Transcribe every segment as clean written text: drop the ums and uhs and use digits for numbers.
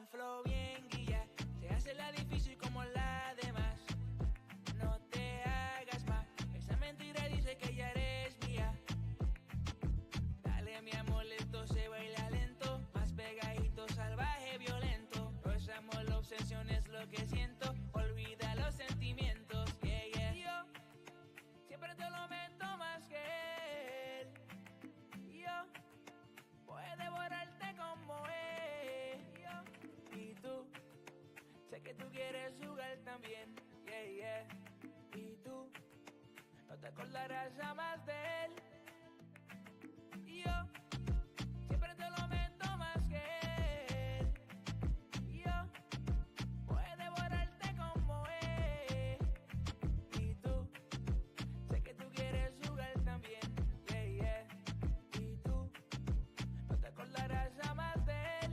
un flow bien guía. Se hace la difícil como la demás. No te hagas más. Esa mentira dice que ya eres mía. Dale mi amor, esto se baila lento. Más pegadito, salvaje, violento. No es amor, la obsesión es lo que siento. Olvida los sentimientos, yeah, yeah. Yo siempre te lo meto más que él. Yo voy a devorarte como él. Yo y tú, sé que tú quieres jugar también, yeah, yeah. Y tú no te acordarás jamás de él. Yo siempre te lo meto más que él. Yo voy a devorarte como él. Y tú, sé que tú quieres jugar también, yeah, yeah. Y tú no te acordarás jamás de él.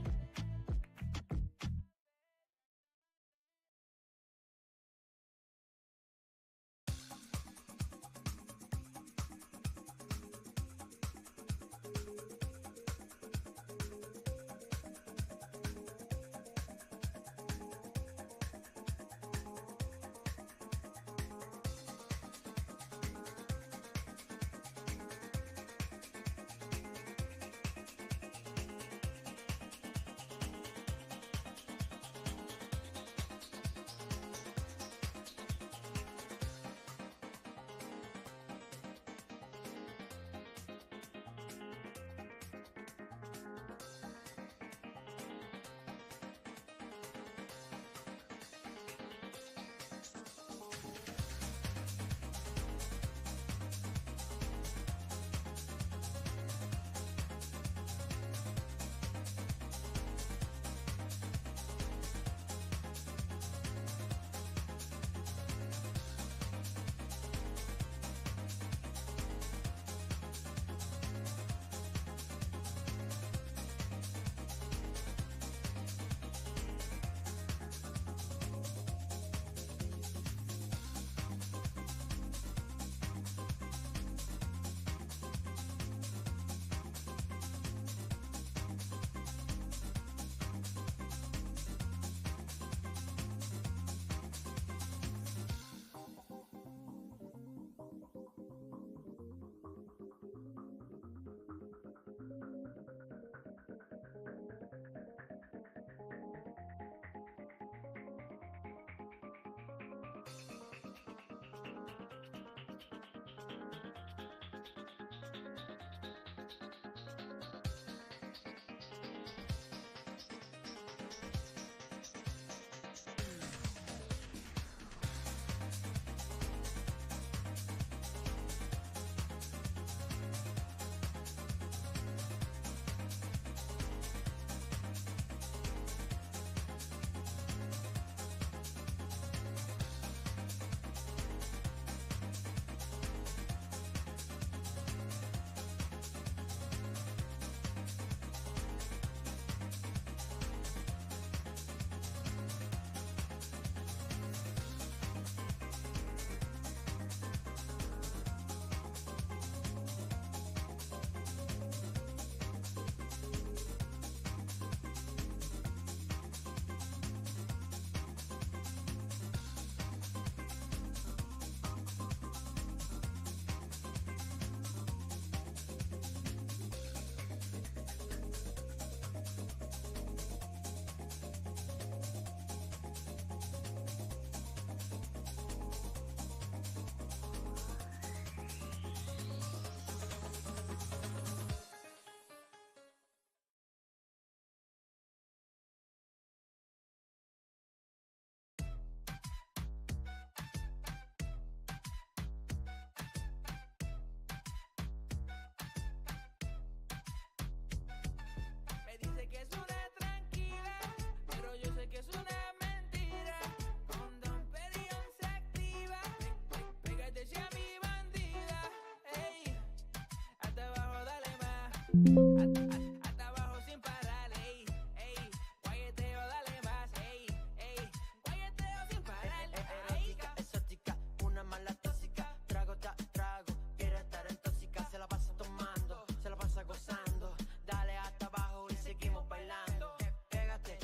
Hasta abajo sin parar, ey, ey, guayeteo, dale más, ey, ey, guayeteo sin parar. Erótica, exótica, una mala tóxica, trago, trago, quiere estar en tóxica, se la pasa tomando, se la pasa gozando, dale hasta abajo y seguimos bailando. Pégate,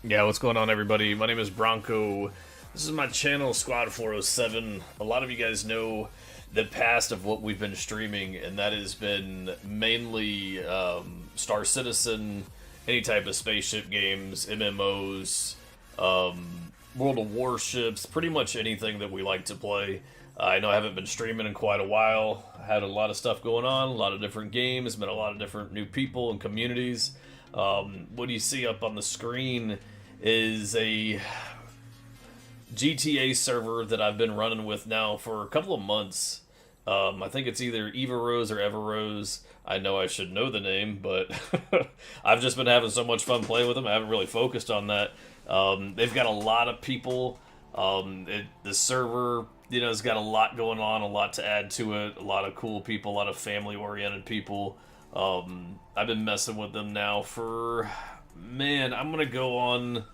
Yeah, what's going on, everybody? My name is Bronco. This is my channel, Squad 407. A lot of you guys know the past of what we've been streaming, and that has been mainly Star Citizen, any type of spaceship games, MMOs, World of Warships, pretty much anything that we like to play. I know I haven't been streaming in quite a while. I had a lot of stuff going on, a lot of different games, met a lot of different new people and communities. What you see up on the screen is a GTA server that I've been running with now for a couple of months. I think it's either Evarose or Evarose. I know I should know the name, but I've just been having so much fun playing with them. I haven't really focused on that. They've got a lot of people. The server, has got a lot going on, a lot to add to it, a lot of cool people, a lot of family-oriented people. I've been messing with them now for, man, I'm going to go on,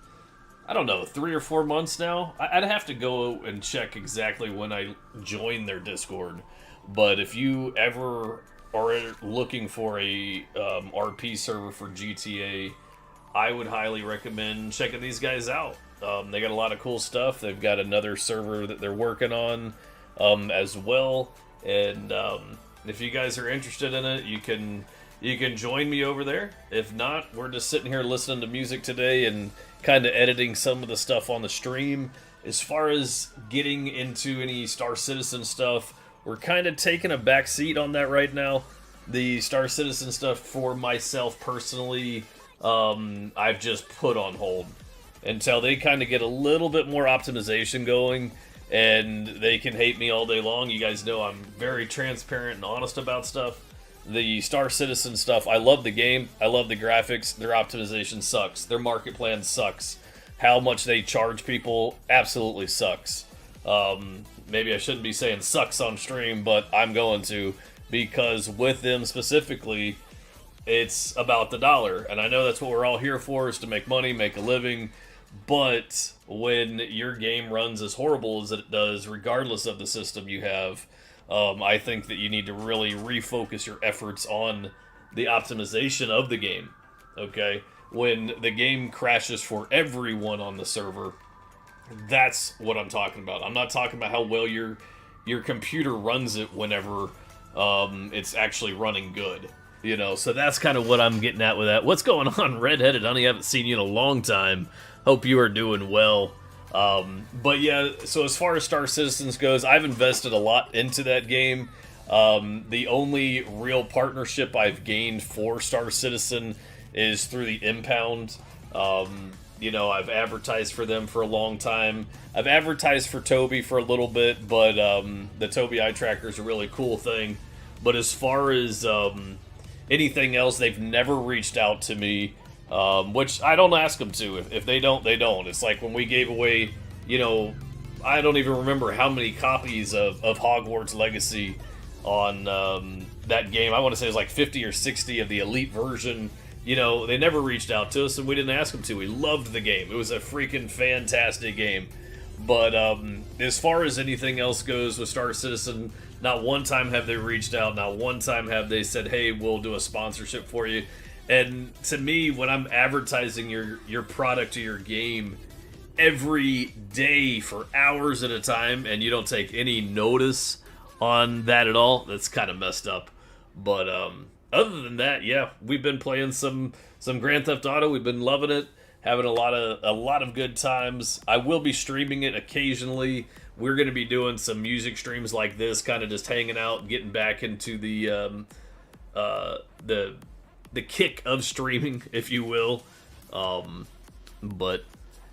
I don't know, 3 or 4 months now. I'd have to go and check exactly when I joined their Discord. But if you ever are looking for a RP server for GTA, I would highly recommend checking these guys out. They got a lot of cool stuff. They've got another server that they're working on as well. And if you guys are interested in it, you can join me over there. If not, we're just sitting here listening to music today and kind of editing some of the stuff on the stream. As far as getting into any Star Citizen stuff, we're kind of taking a back seat on that right now. The Star Citizen stuff for myself personally, I've just put on hold until they kind of get a little bit more optimization going, and they can hate me all day long. You guys know I'm very transparent and honest about stuff. The Star Citizen stuff, I love the game, I love the graphics, their optimization sucks, their market plan sucks, how much they charge people absolutely sucks. Maybe I shouldn't be saying sucks on stream, but I'm going to, because with them specifically, it's about the dollar, and I know that's what we're all here for, is to make money, make a living. But when your game runs as horrible as it does, regardless of the system you have, I think that you need to really refocus your efforts on the optimization of the game, okay? When the game crashes for everyone on the server, that's what I'm talking about. I'm not talking about how well your computer runs it whenever it's actually running good. So that's kind of what I'm getting at with that. What's going on, Redheaded? Honey, I haven't seen you in a long time. Hope you are doing well. But yeah, so as far as Star Citizens goes, I've invested a lot into that game. The only real partnership I've gained for Star Citizen is through the Impound. I've advertised for them for a long time. I've advertised for Toby for a little bit, but the Toby eye tracker is a really cool thing. But as far as anything else, they've never reached out to me, which I don't ask them to. If they don't, they don't. It's like when we gave away, I don't even remember how many copies of Hogwarts Legacy on that game. I want to say it was like 50 or 60 of the Elite version. They never reached out to us, and we didn't ask them to. We loved the game. It was a freaking fantastic game. But as far as anything else goes with Star Citizen, not one time have they reached out. Not one time have they said, hey, we'll do a sponsorship for you. And to me, when I'm advertising your product or your game every day for hours at a time, and you don't take any notice on that at all, that's kind of messed up. But other than that, yeah, we've been playing some Grand Theft Auto. We've been loving it, having a lot of good times. I will be streaming it occasionally. We're going to be doing some music streams like this, kind of just hanging out, getting back into the kick of streaming, if you will. But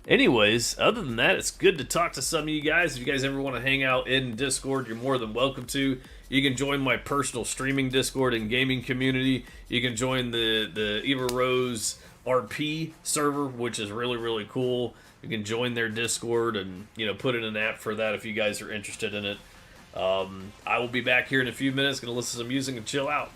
anyways, other than that, it's good to talk to some of you guys. If you guys ever want to hang out in Discord, you're more than welcome to. You can join my personal streaming Discord and gaming community. You can join the Evarose Rp server, which is really, really cool. You can join their Discord and, put in an app for that if you guys are interested in it. I will be back here in a few minutes, going to listen to some music and chill out.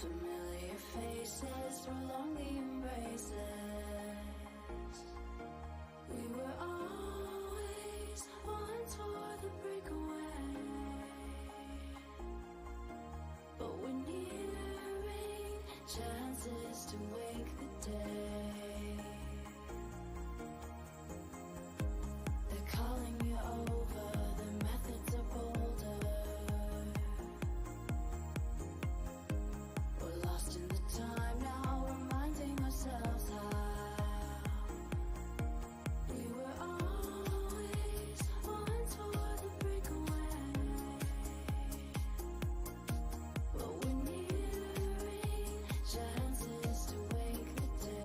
Familiar faces prolong the embraces. We were always one toward the breakaway, but we're nearing chances to wake the day. They're calling you over, the methods are bolder. We're lost in the time now, reminding ourselves how we were always one toward the breakaway, but we're nearing chances to wake the day.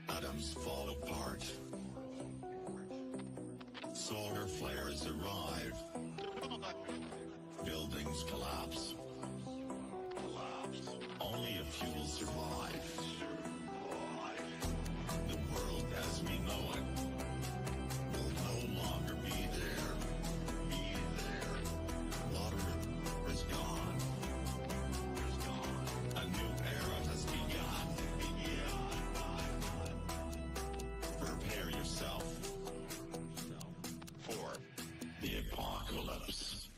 Atoms fall apart. Solar flares arrive. Buildings collapse. Only a few will survive. The world as we know it will no longer be there. Water is gone. A new era has begun. Prepare yourself for the apocalypse.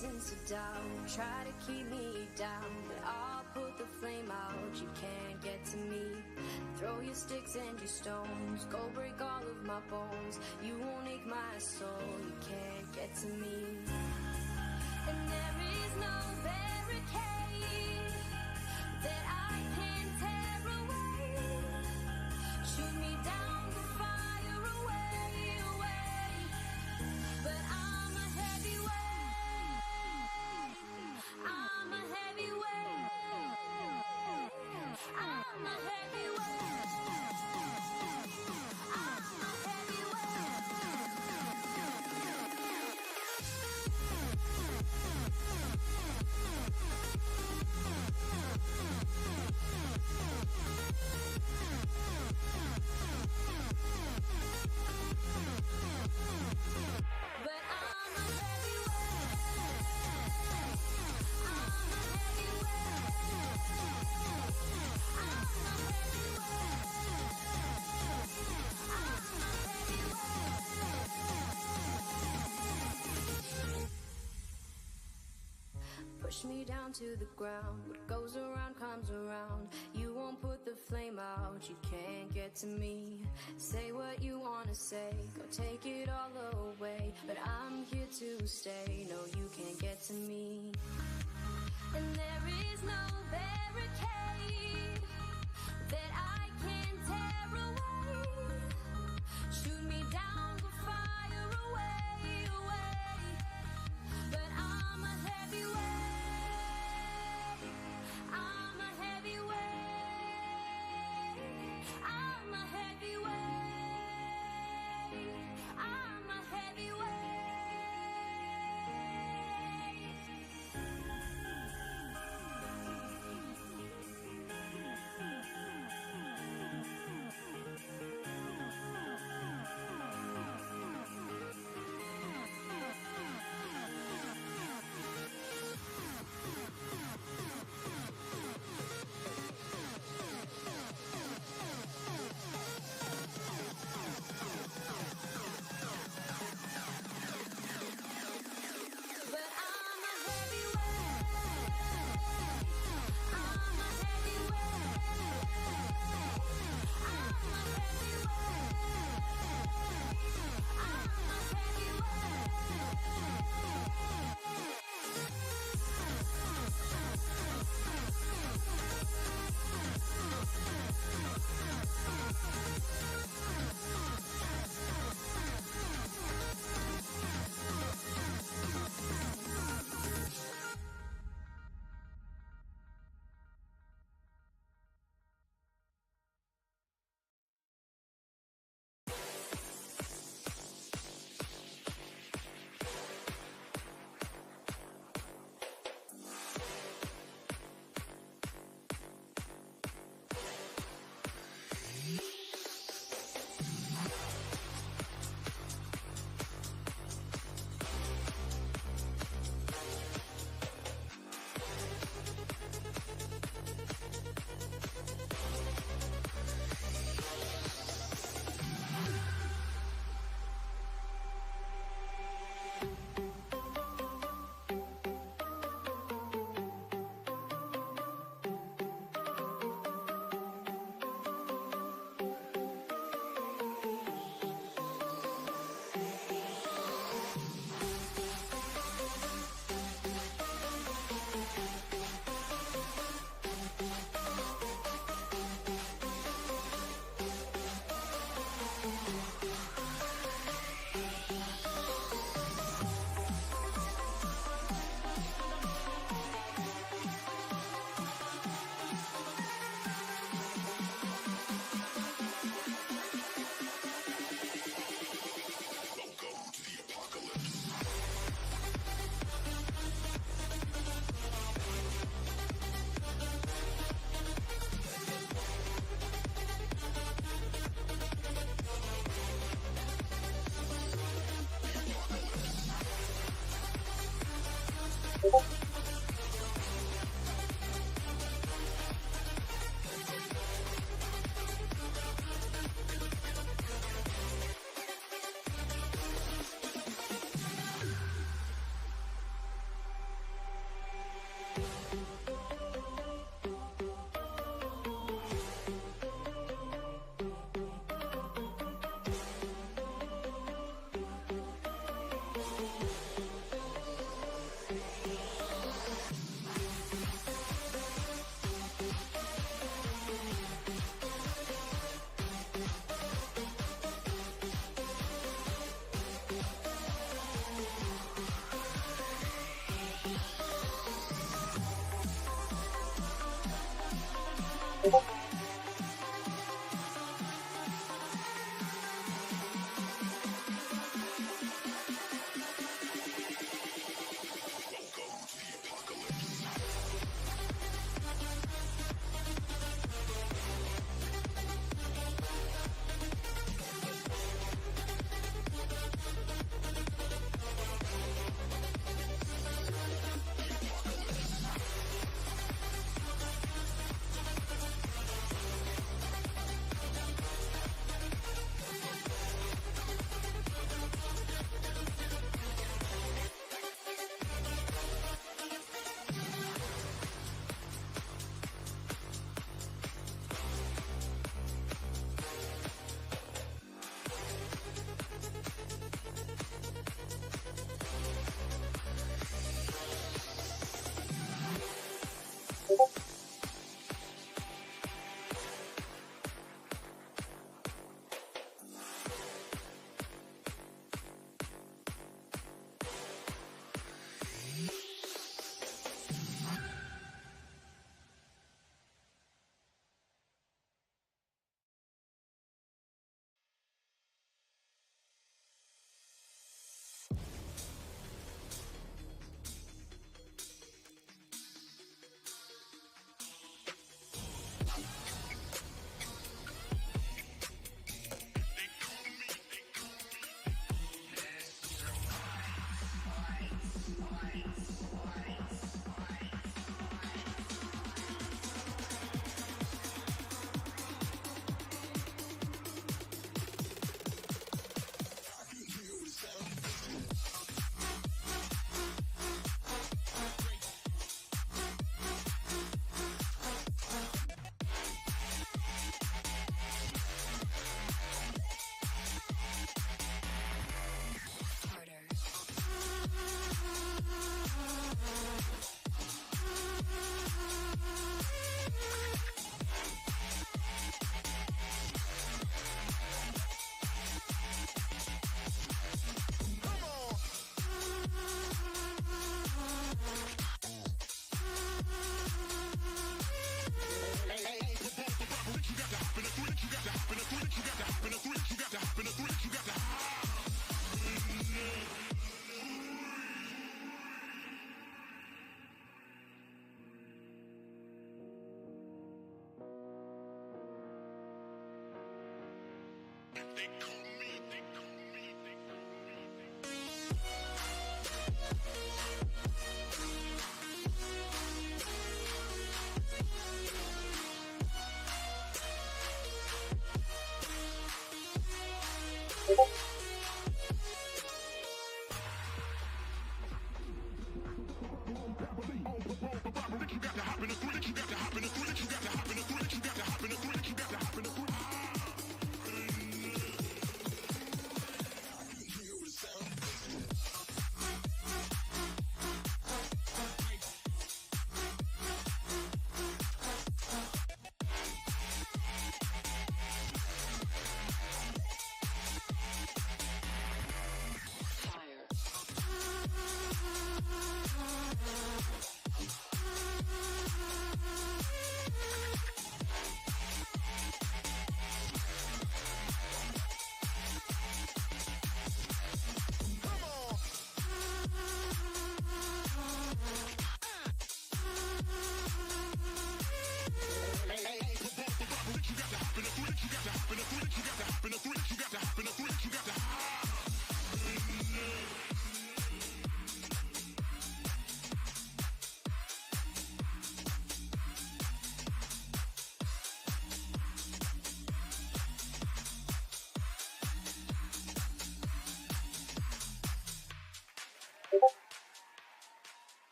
reasons to doubt, try to keep me down, but I'll put the flame out. You can't get to me. Throw your sticks and your stones, go break all of my bones. You won't ache my soul. You can't get to me. And there is no barricade that I can tear away. Shoot me down to fire away, away. But I'm a heavyweight. I'm a heavyweight. I'm a heavyweight. I'm a heavyweight. But I'm a heavyweight. I'm a heavyweight. I'm a heavyweight. I'm a heavyweight. Push me down to the ground. What goes around comes around. You won't put the flame out. You can't get to me. Say what you wanna say. Go take it all away. But I'm here to stay. No, you can't get to me. And there is no barricade that I can tear away. Shoot me down, go fire away, away. But I'm a heavyweight. I'm a heavyweight. I'm a heavyweight. I'm a heavyweight.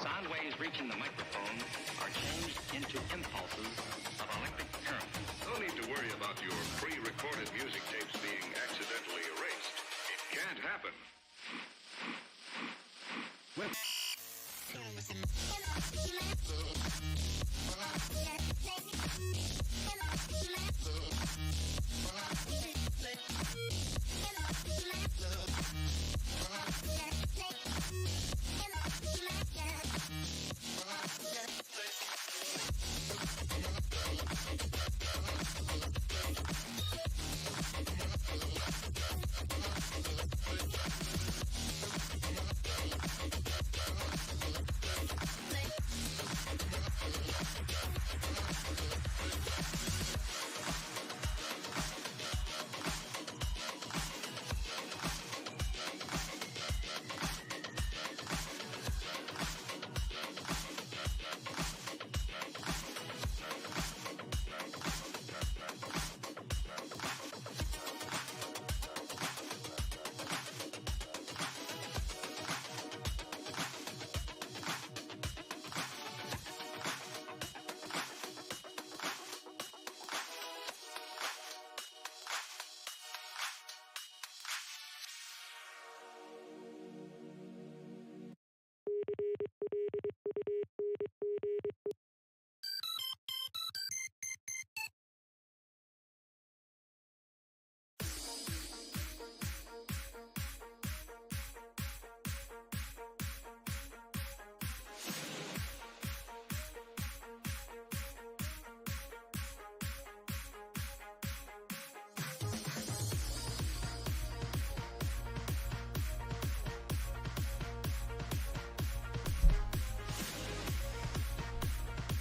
Sound waves reaching the microphone are changed into impulses of electric current. No need to worry about your pre-recorded music tapes being accidentally erased. It can't happen.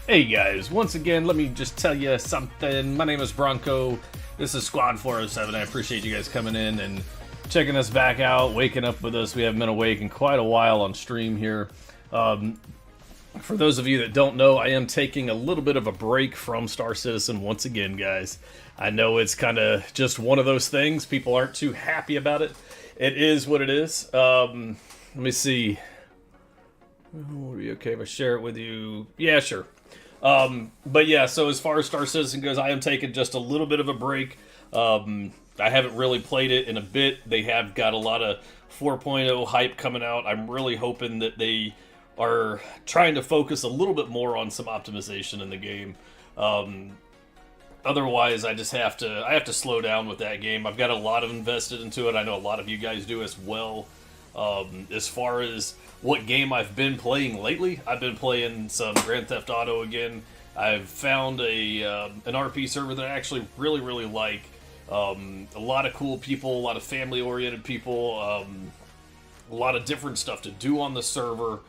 Hey guys, once again, let me just tell you something. My name is Bronco. This is Squad 407. I appreciate you guys coming in and checking us back out, waking up with us. We haven't been awake in quite a while on stream here. For those of you that don't know, I am taking a little bit of a break from Star Citizen once again, guys. I know it's kind of just one of those things. People aren't too happy about it. It is what it is. Let me see. Would it be okay if I share it with you? Yeah, sure. But yeah, so as far as Star Citizen goes, I am taking just a little bit of a break. I haven't really played it in a bit. They have got a lot of 4.0 hype coming out. I'm really hoping that they are trying to focus a little bit more on some optimization in the game. Otherwise, I have to slow down with that game. I've got a lot of invested into it. I know a lot of you guys do as well. As far as what game I've been playing lately, I've been playing some Grand Theft Auto again. I've found an RP server that I actually really like. A lot of cool people, a lot of family-oriented people, a lot of different stuff to do on the server.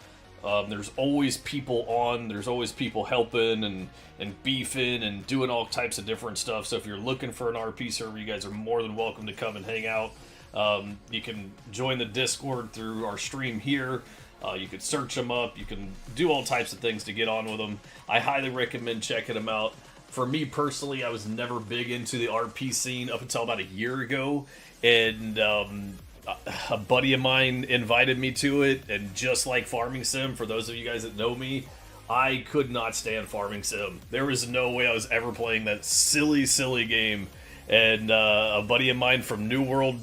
There's always people on. There's always people helping and beefing and doing all types of different stuff. So if you're looking for an RP server, you guys are more than welcome to come and hang out. You can join the Discord through our stream here. You can search them up. You can do all types of things to get on with them. I highly recommend checking them out. For me personally, I was never big into the RP scene up until about a year ago, and a buddy of mine invited me to it, and just like Farming Sim, for those of you guys that know me, I could not stand Farming Sim. There was no way I was ever playing that silly game, and a buddy of mine from New World,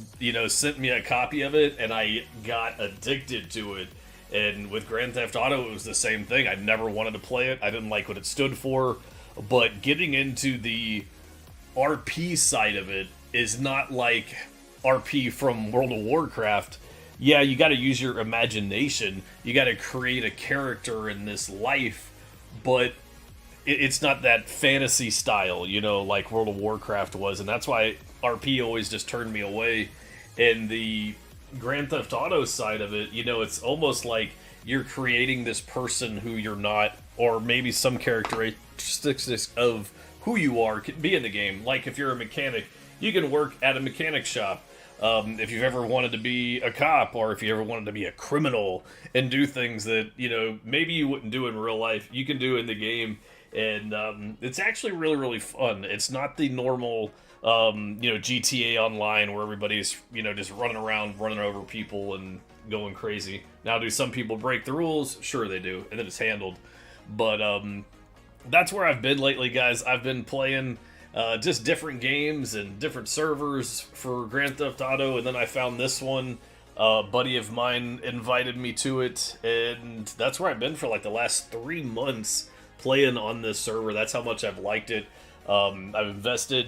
sent me a copy of it, and I got addicted to it. And with Grand Theft Auto, it was the same thing. I never wanted to play it. I didn't like what it stood for. But getting into the RP side of it is not like RP from World of Warcraft. Yeah, you got to use your imagination. You got to create a character in this life. But it's not that fantasy style, like World of Warcraft was. And that's why RP always just turned me away. And the Grand Theft Auto side of it, it's almost like you're creating this person who you're not, or maybe some characteristics of who you are can be in the game. Like if you're a mechanic, you can work at a mechanic shop. If you've ever wanted to be a cop, or if you ever wanted to be a criminal and do things that, maybe you wouldn't do in real life, you can do in the game. And it's actually really, really fun. It's not the normal GTA Online where everybody's, just running around, running over people and going crazy. Now, do some people break the rules? Sure they do, and then it's handled. But that's where I've been lately, guys. I've been playing just different games and different servers for Grand Theft Auto, and then I found this one. A buddy of mine invited me to it, and that's where I've been for like the last 3 months playing on this server. That's how much I've liked it. I've invested,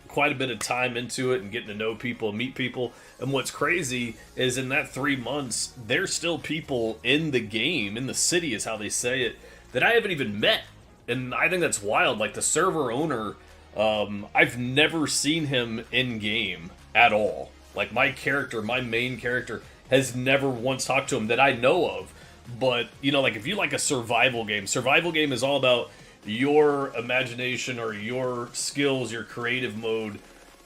quite a bit of time into it and getting to know people, meet people. And what's crazy is in that 3 months, there's still people in the game, in the city is how they say it, that I haven't even met. And I think that's wild. Like the server owner, I've never seen him in game at all. Like my main character, has never once talked to him that I know of. But, like if you like a survival game is all about your imagination or your skills, your creative mode,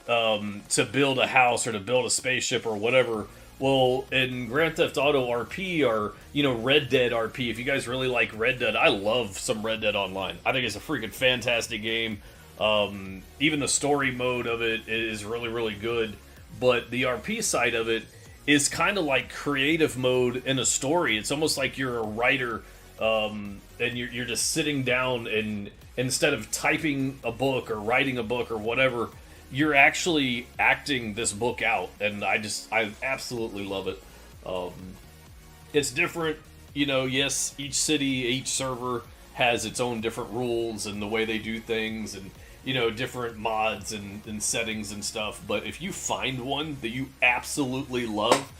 to build a house or to build a spaceship or whatever. Well, in Grand Theft Auto RP or, Red Dead RP, if you guys really like Red Dead, I love some Red Dead Online. I think it's a freaking fantastic game. Even the story mode of it is really, really good. But the RP side of it is kind of like creative mode in a story. It's almost like you're a writer, and you're just sitting down, and instead of typing a book or writing a book or whatever, you're actually acting this book out, and I absolutely love it. It's different, yes, each city, each server has its own different rules and the way they do things, and different mods and settings and stuff. But if you find one that you absolutely love,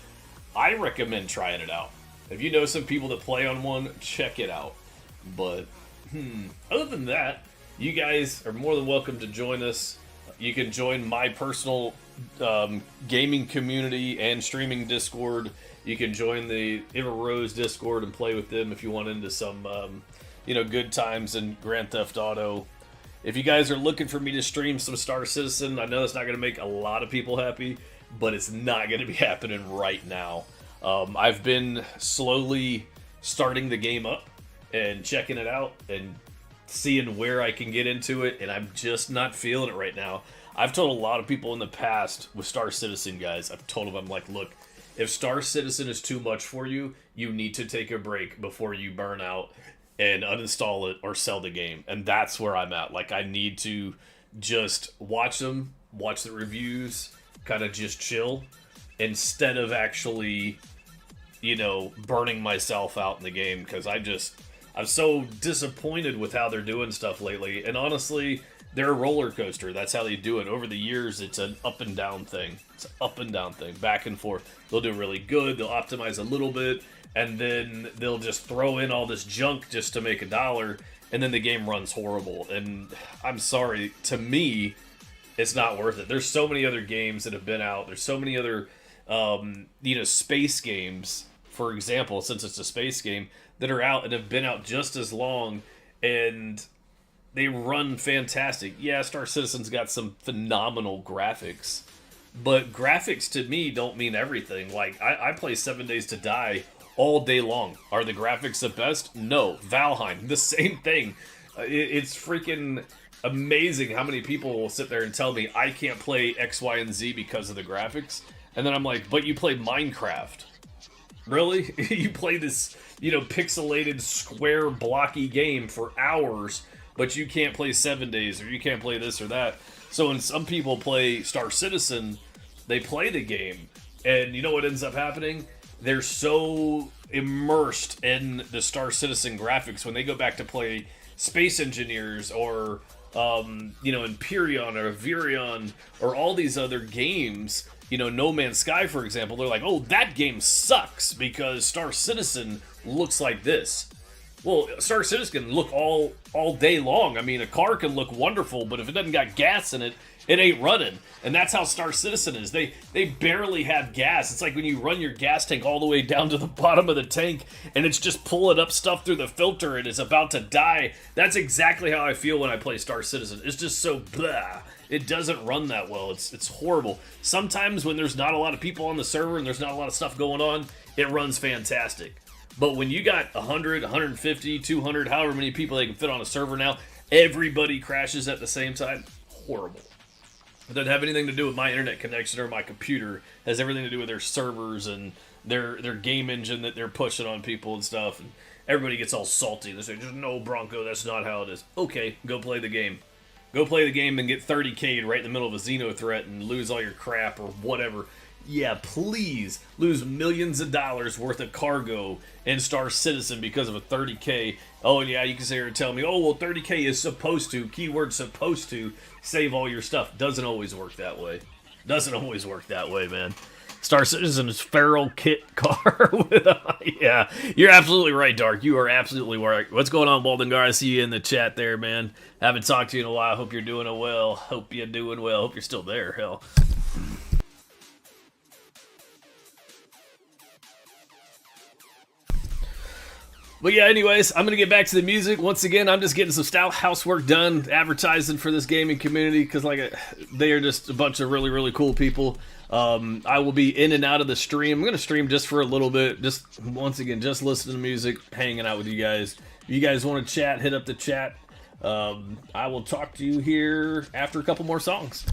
I recommend trying it out. If you know some people that play on one, check it out. But, other than that, you guys are more than welcome to join us. You can join my personal gaming community and streaming Discord. You can join the Evarose Discord and play with them if you want into some, good times in Grand Theft Auto. If you guys are looking for me to stream some Star Citizen, I know that's not going to make a lot of people happy, but it's not going to be happening right now. I've been slowly starting the game up and checking it out and seeing where I can get into it, and I'm just not feeling it right now. I've told a lot of people in the past with Star Citizen, guys, I've told them, I'm like, look, if Star Citizen is too much for you, you need to take a break before you burn out and uninstall it or sell the game. And that's where I'm at. Like, I need to just watch them, watch the reviews, kind of just chill, instead of actually, burning myself out in the game, because I'm so disappointed with how they're doing stuff lately. And honestly, they're a roller coaster. That's how they do it. Over the years, it's an up and down thing. It's an up and down thing, back and forth. They'll do really good. They'll optimize a little bit, and then they'll just throw in all this junk just to make $1, and then the game runs horrible. And I'm sorry, to me, it's not worth it. There's so many other games that have been out. There's so many other, space games, for example, since it's a space game, that are out and have been out just as long, and they run fantastic. Yeah, Star Citizen's got some phenomenal graphics, but graphics to me don't mean everything. Like, I play 7 Days to Die all day long. Are the graphics the best? No. Valheim, the same thing. It's freaking amazing how many people will sit there and tell me I can't play X, Y, and Z because of the graphics. And then I'm like, but you play Minecraft. Really? You play this, pixelated, square, blocky game for hours, but you can't play 7 Days, or you can't play this or that. So when some people play Star Citizen, they play the game, and you know what ends up happening? They're so immersed in the Star Citizen graphics when they go back to play Space Engineers or, Empyrean or Virion or all these other games, No Man's Sky, for example, they're like, oh, that game sucks because Star Citizen looks like this. Well, Star Citizen can look all day long. I mean, a car can look wonderful, but if it doesn't got gas in it, it ain't running. And that's how Star Citizen is. They barely have gas. It's like when you run your gas tank all the way down to the bottom of the tank, and it's just pulling up stuff through the filter and it's about to die. That's exactly how I feel when I play Star Citizen. It's just so blah. It doesn't run that well. It's horrible. Sometimes when there's not a lot of people on the server and there's not a lot of stuff going on, it runs fantastic. But when you got 100, 150, 200, however many people they can fit on a server now, everybody crashes at the same time. Horrible. It doesn't have anything to do with my internet connection or my computer. It has everything to do with their servers and their game engine that they're pushing on people and stuff. And everybody gets all salty. They say, just no, Bronco, that's not how it is. Okay, go play the game. Go play the game and get 30K'd right in the middle of a Xeno threat and lose all your crap or whatever. Yeah, please lose millions of dollars worth of cargo in Star Citizen because of a 30K. Oh, yeah, you can sit here and tell me, oh, well, 30K is supposed to, keyword supposed to, save all your stuff. Doesn't always work that way. Doesn't always work that way, man. Star Citizen is feral kit car with yeah, you're absolutely right, Dark. You are absolutely right. What's going on, Waldengar? I see you in the chat there, man. Haven't talked to you in a while. Hope you're doing well. Hope you're doing well. Hope you're still there, hell. But yeah, anyways, I'm going to get back to the music. Once again, I'm just getting some stout housework done, advertising for this gaming community, because they are just a bunch of really, really cool people. I will be in and out of the stream. I'm going to stream just for a little bit, just once again, just listening to music, hanging out with you guys. If you guys want to chat, hit up the chat. I will talk to you here after a couple more songs.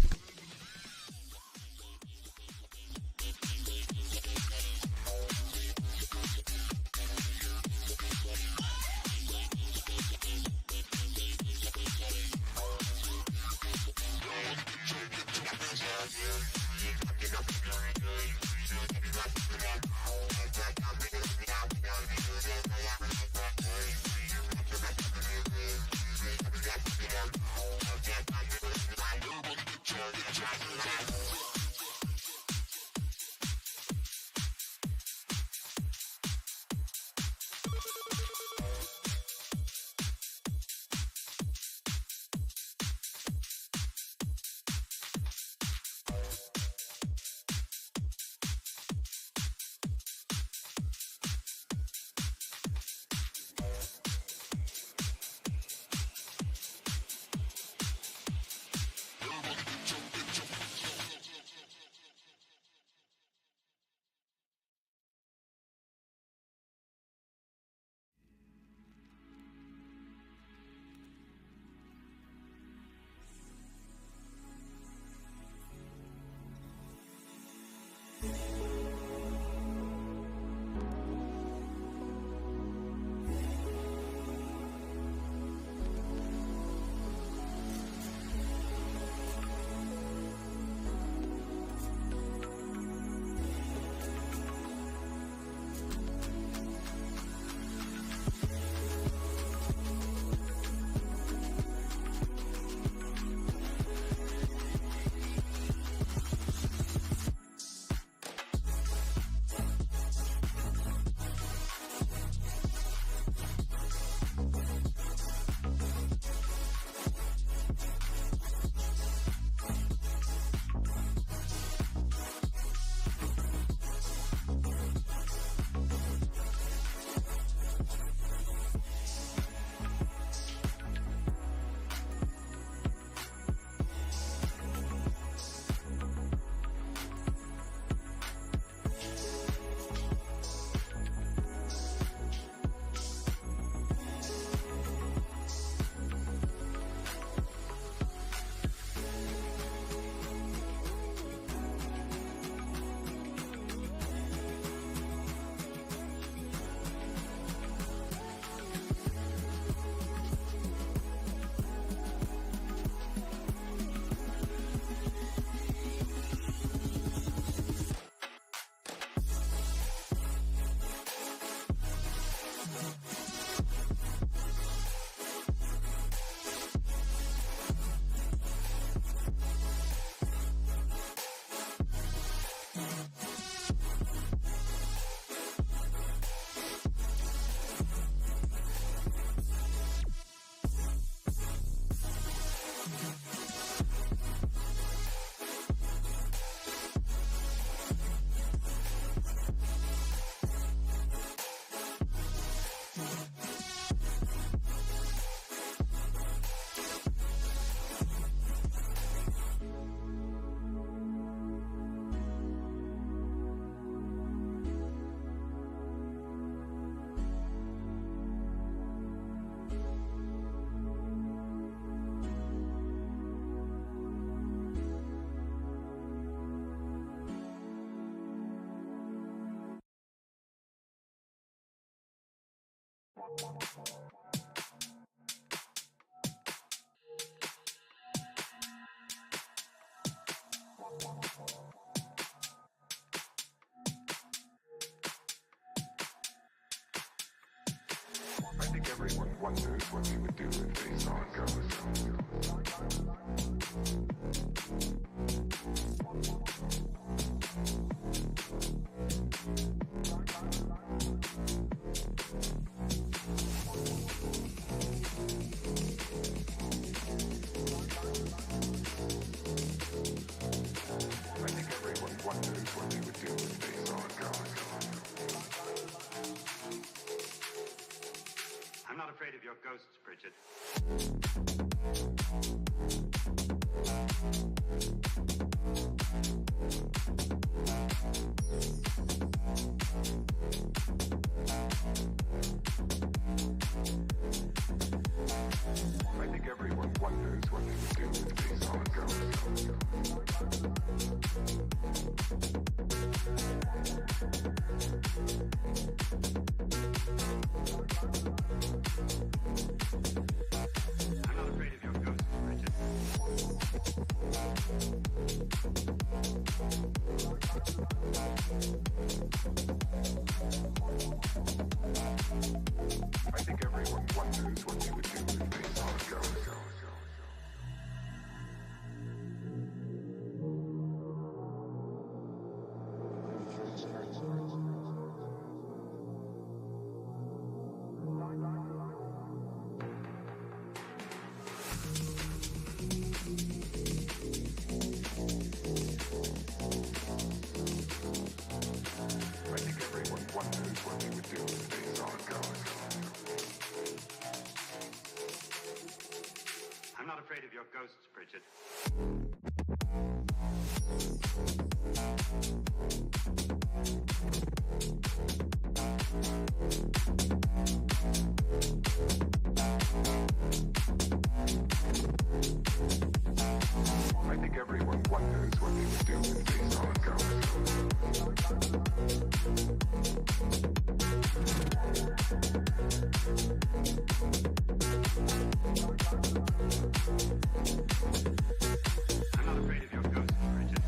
I think everyone wonders what they would do if they saw a ghost. I think everyone wonders what they would do if they saw a ghost. I'm not afraid of your ghosts, Bridget. I think everyone wonders what they would do if they saw a ghost. I'm not afraid of your ghosts, Bridget. I think everyone wonders what they would do if they saw a ghost. I think everyone wonders what they would do if they saw a ghost. I'm not afraid of your ghosts, Bridget. I think everyone wonders what they would do if they saw a ghost. I'm not afraid of your ghosts, Bridget.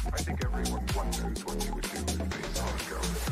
I think everyone wonders what they would do if they saw a ghost.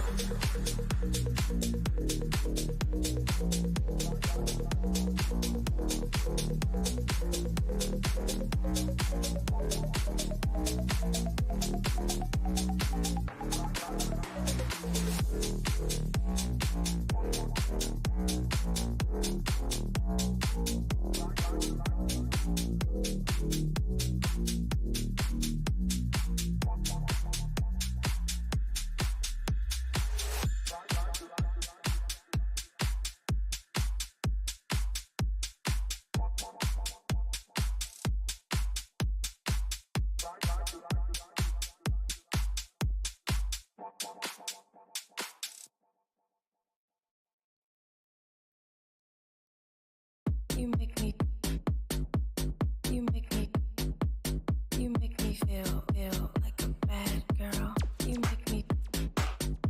You make me feel like a bad girl. You make me feel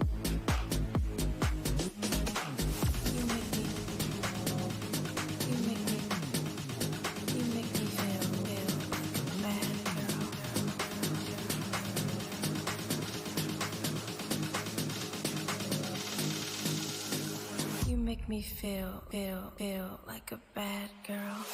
like a bad girl. You make me feel like a bad girl.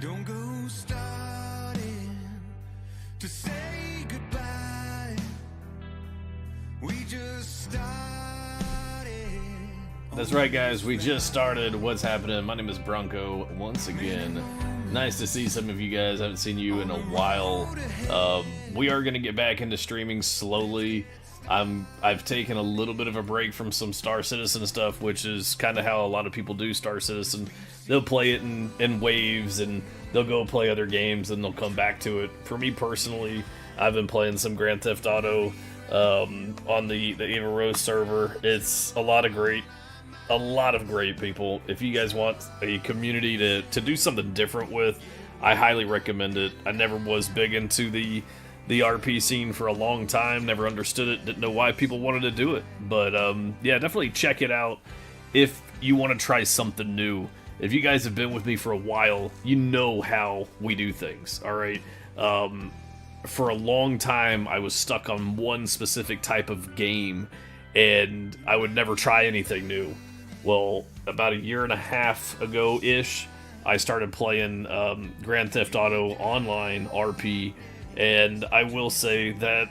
Don't go starting to say goodbye. We just started. That's right, guys. We just started. What's happening? My name is Bronco once again. Nice to see some of you guys. I haven't seen you in a while. We are going to get back into streaming slowly. I've taken a little bit of a break from some Star Citizen stuff, which is kind of how a lot of people do Star Citizen. They'll play it in waves, and they'll go play other games, and they'll come back to it. For me personally, I've been playing some Grand Theft Auto on the Evarose server. It's a lot of great people. If you guys want a community to do something different with, I highly recommend it. I never was big into the RP scene for a long time, never understood it, didn't know why people wanted to do it. But yeah, definitely check it out if you want to try something new. If you guys have been with me for a while, you know how we do things, alright? For a long time, I was stuck on one specific type of game, and I would never try anything new. Well, about a year and a half ago-ish, I started playing Grand Theft Auto Online RP, and I will say that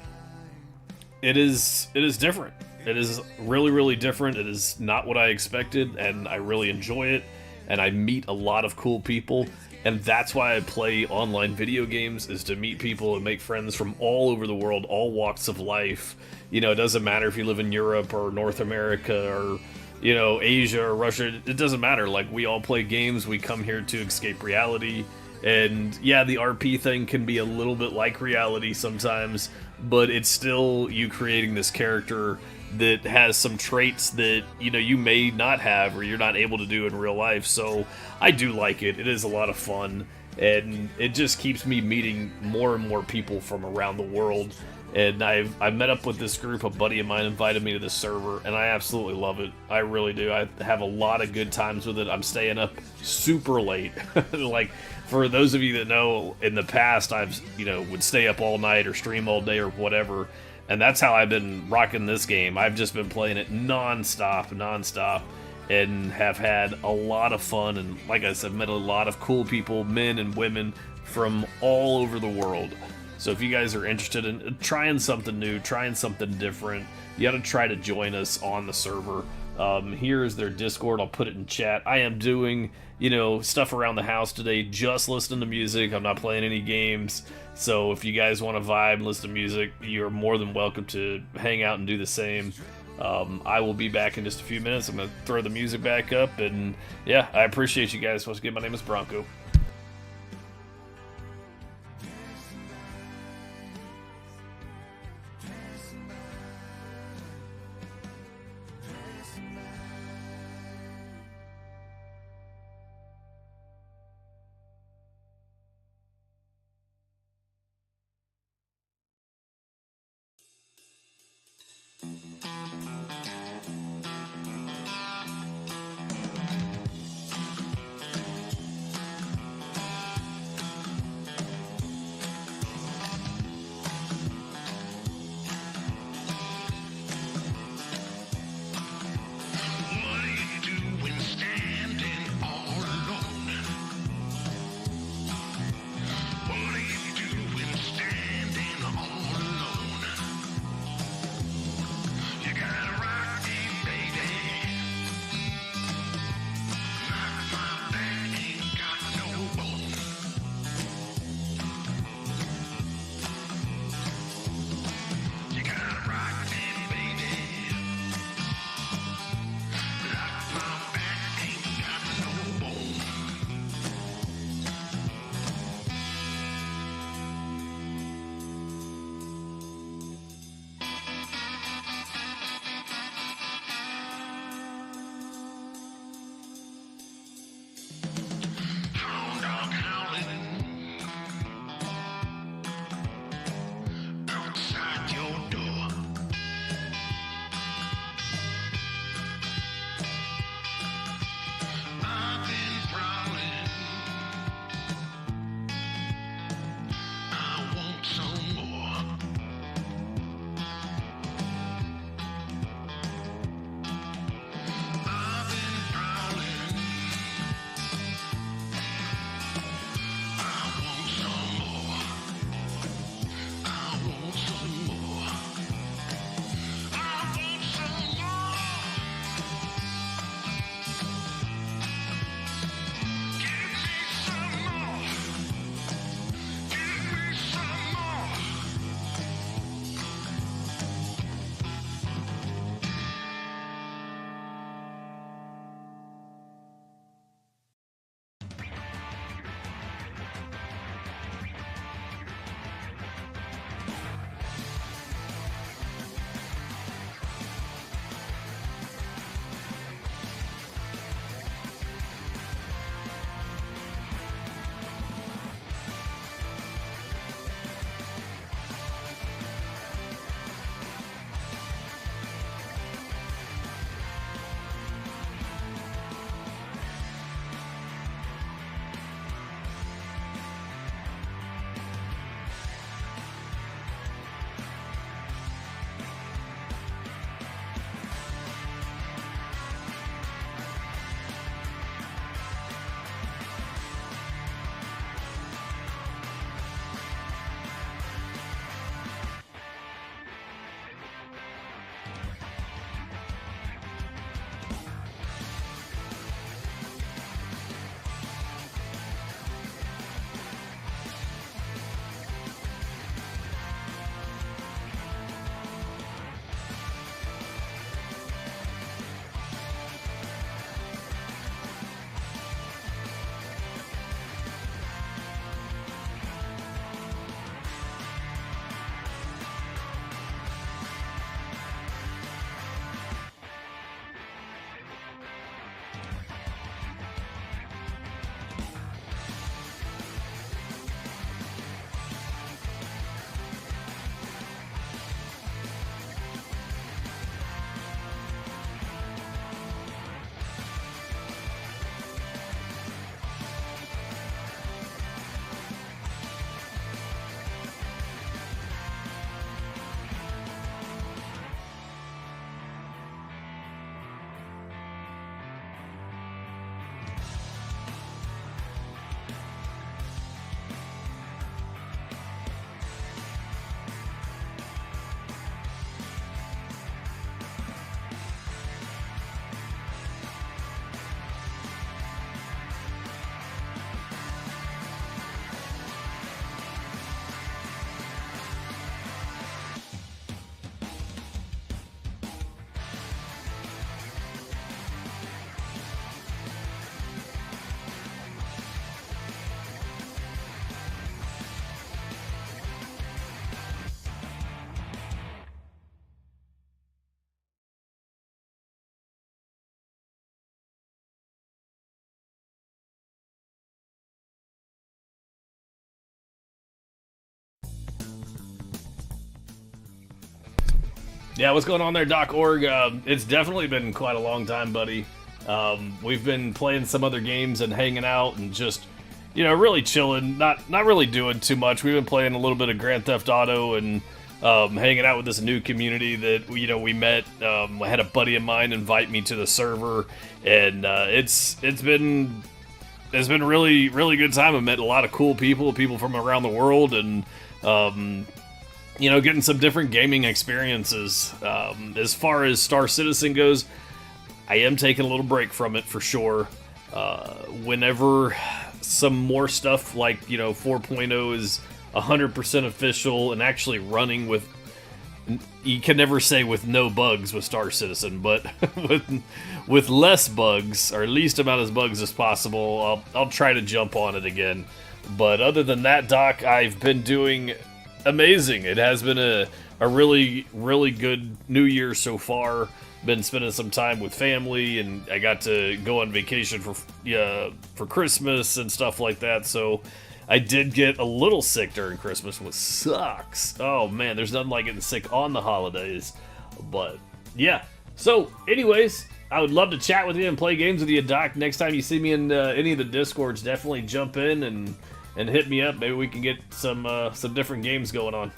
it is different. It is really, really different. It is not what I expected, and I really enjoy it, and I meet a lot of cool people, and that's why I play online video games, is to meet people and make friends from all over the world, all walks of life. You know, it doesn't matter if you live in Europe or North America or, you know, Asia or Russia. It doesn't matter. Like, we all play games. We come here to escape reality. And yeah, the RP thing can be a little bit like reality sometimes, but it's still you creating this character that has some traits that, you know, you may not have or you're not able to do in real life. So I do like it. It is a lot of fun, and it just keeps me meeting more and more people from around the world. And I met up with this group. A buddy of mine invited me to the server, and I absolutely love it. I really do. I have a lot of good times with it. I'm staying up super late. Like, for those of you that know, in the past, I've, you know, would stay up all night or stream all day or whatever. And that's how I've been rocking this game. I've just been playing it non-stop, and have had a lot of fun. And like I said, met a lot of cool people, men and women from all over the world. So if you guys are interested in trying something new, trying something different, you gotta try to join us on the server. Here is their Discord. I'll put it in chat. I am doing, you know, stuff around the house today, just listening to music. I'm not playing any games. So if you guys want to vibe, listen to music, you're more than welcome to hang out and do the same. I will be back in just a few minutes. I'm going to throw the music back up, and yeah, I appreciate you guys. Once again, my name is Bronco. Yeah, what's going on there, Doc Org? It's definitely been quite a long time, buddy. We've been playing some other games and hanging out and just, really chilling. Not really doing too much. We've been playing a little bit of Grand Theft Auto and hanging out with this new community that we met. I had a buddy of mine invite me to the server, and it's been really good time. I met a lot of cool people from around the world, and getting some different gaming experiences. As far as Star Citizen goes, I am taking a little break from it for sure. Whenever some more stuff like 4.0 is 100% official and actually running with, you can never say with no bugs with Star Citizen, but with less bugs, or least amount of bugs as possible, I'll try to jump on it again. But other than that, Doc, I've been doing amazing. It has been a really good New Year so far. Been spending some time with family, and I got to go on vacation for Christmas and stuff like that. So I did get a little sick during Christmas, which sucks. Oh man, there's nothing like getting sick on the holidays. But yeah. So anyways, I would love to chat with you and play games with you, Doc. Next time you see me in any of the Discords, definitely jump in and hit me up. Maybe we can get some different games going on.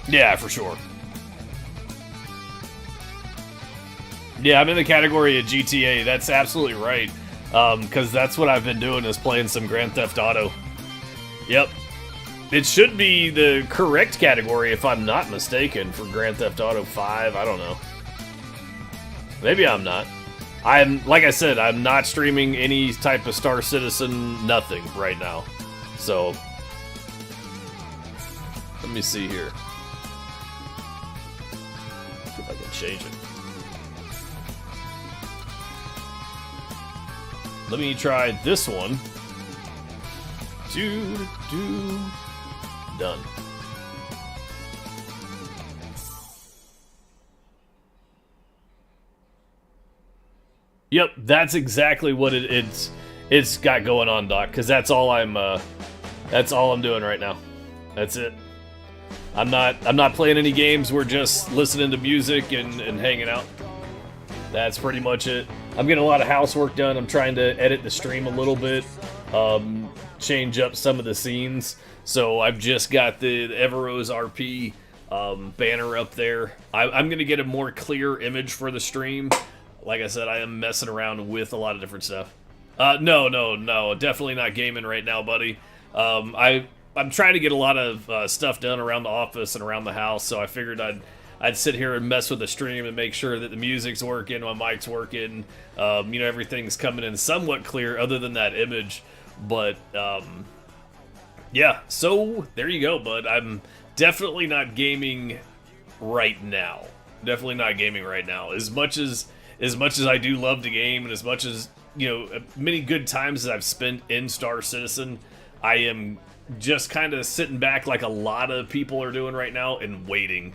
Yeah, for sure. Yeah, I'm in the category of GTA. That's absolutely right. Because that's what I've been doing, is playing some Grand Theft Auto. Yep. It should be the correct category, if I'm not mistaken, for Grand Theft Auto 5. I don't know. Maybe I'm not. Like I said, I'm not streaming any type of Star Citizen, nothing right now. So, let me see here. See if I can change it. Let me try this one. Done. Yep, that's exactly what it's got going on, Doc. Because that's all I'm doing right now. That's it. I'm not playing any games. We're just listening to music and hanging out. That's pretty much it. I'm getting a lot of housework done. I'm trying to edit the stream a little bit, change up some of the scenes. So I've just got the Evarose Rp banner up there. I'm going to get a more clear image for the stream. Like I said, I am messing around with a lot of different stuff. No. Definitely not gaming right now, buddy. I'm trying to get a lot of stuff done around the office and around the house, so I figured I'd sit here and mess with the stream and make sure that the music's working, my mic's working, everything's coming in somewhat clear other than that image. But, yeah, so there you go, bud. I'm definitely not gaming right now. Definitely not gaming right now. As much as I do love the game, and as much as, many good times as I've spent in Star Citizen, I am just kind of sitting back like a lot of people are doing right now and waiting.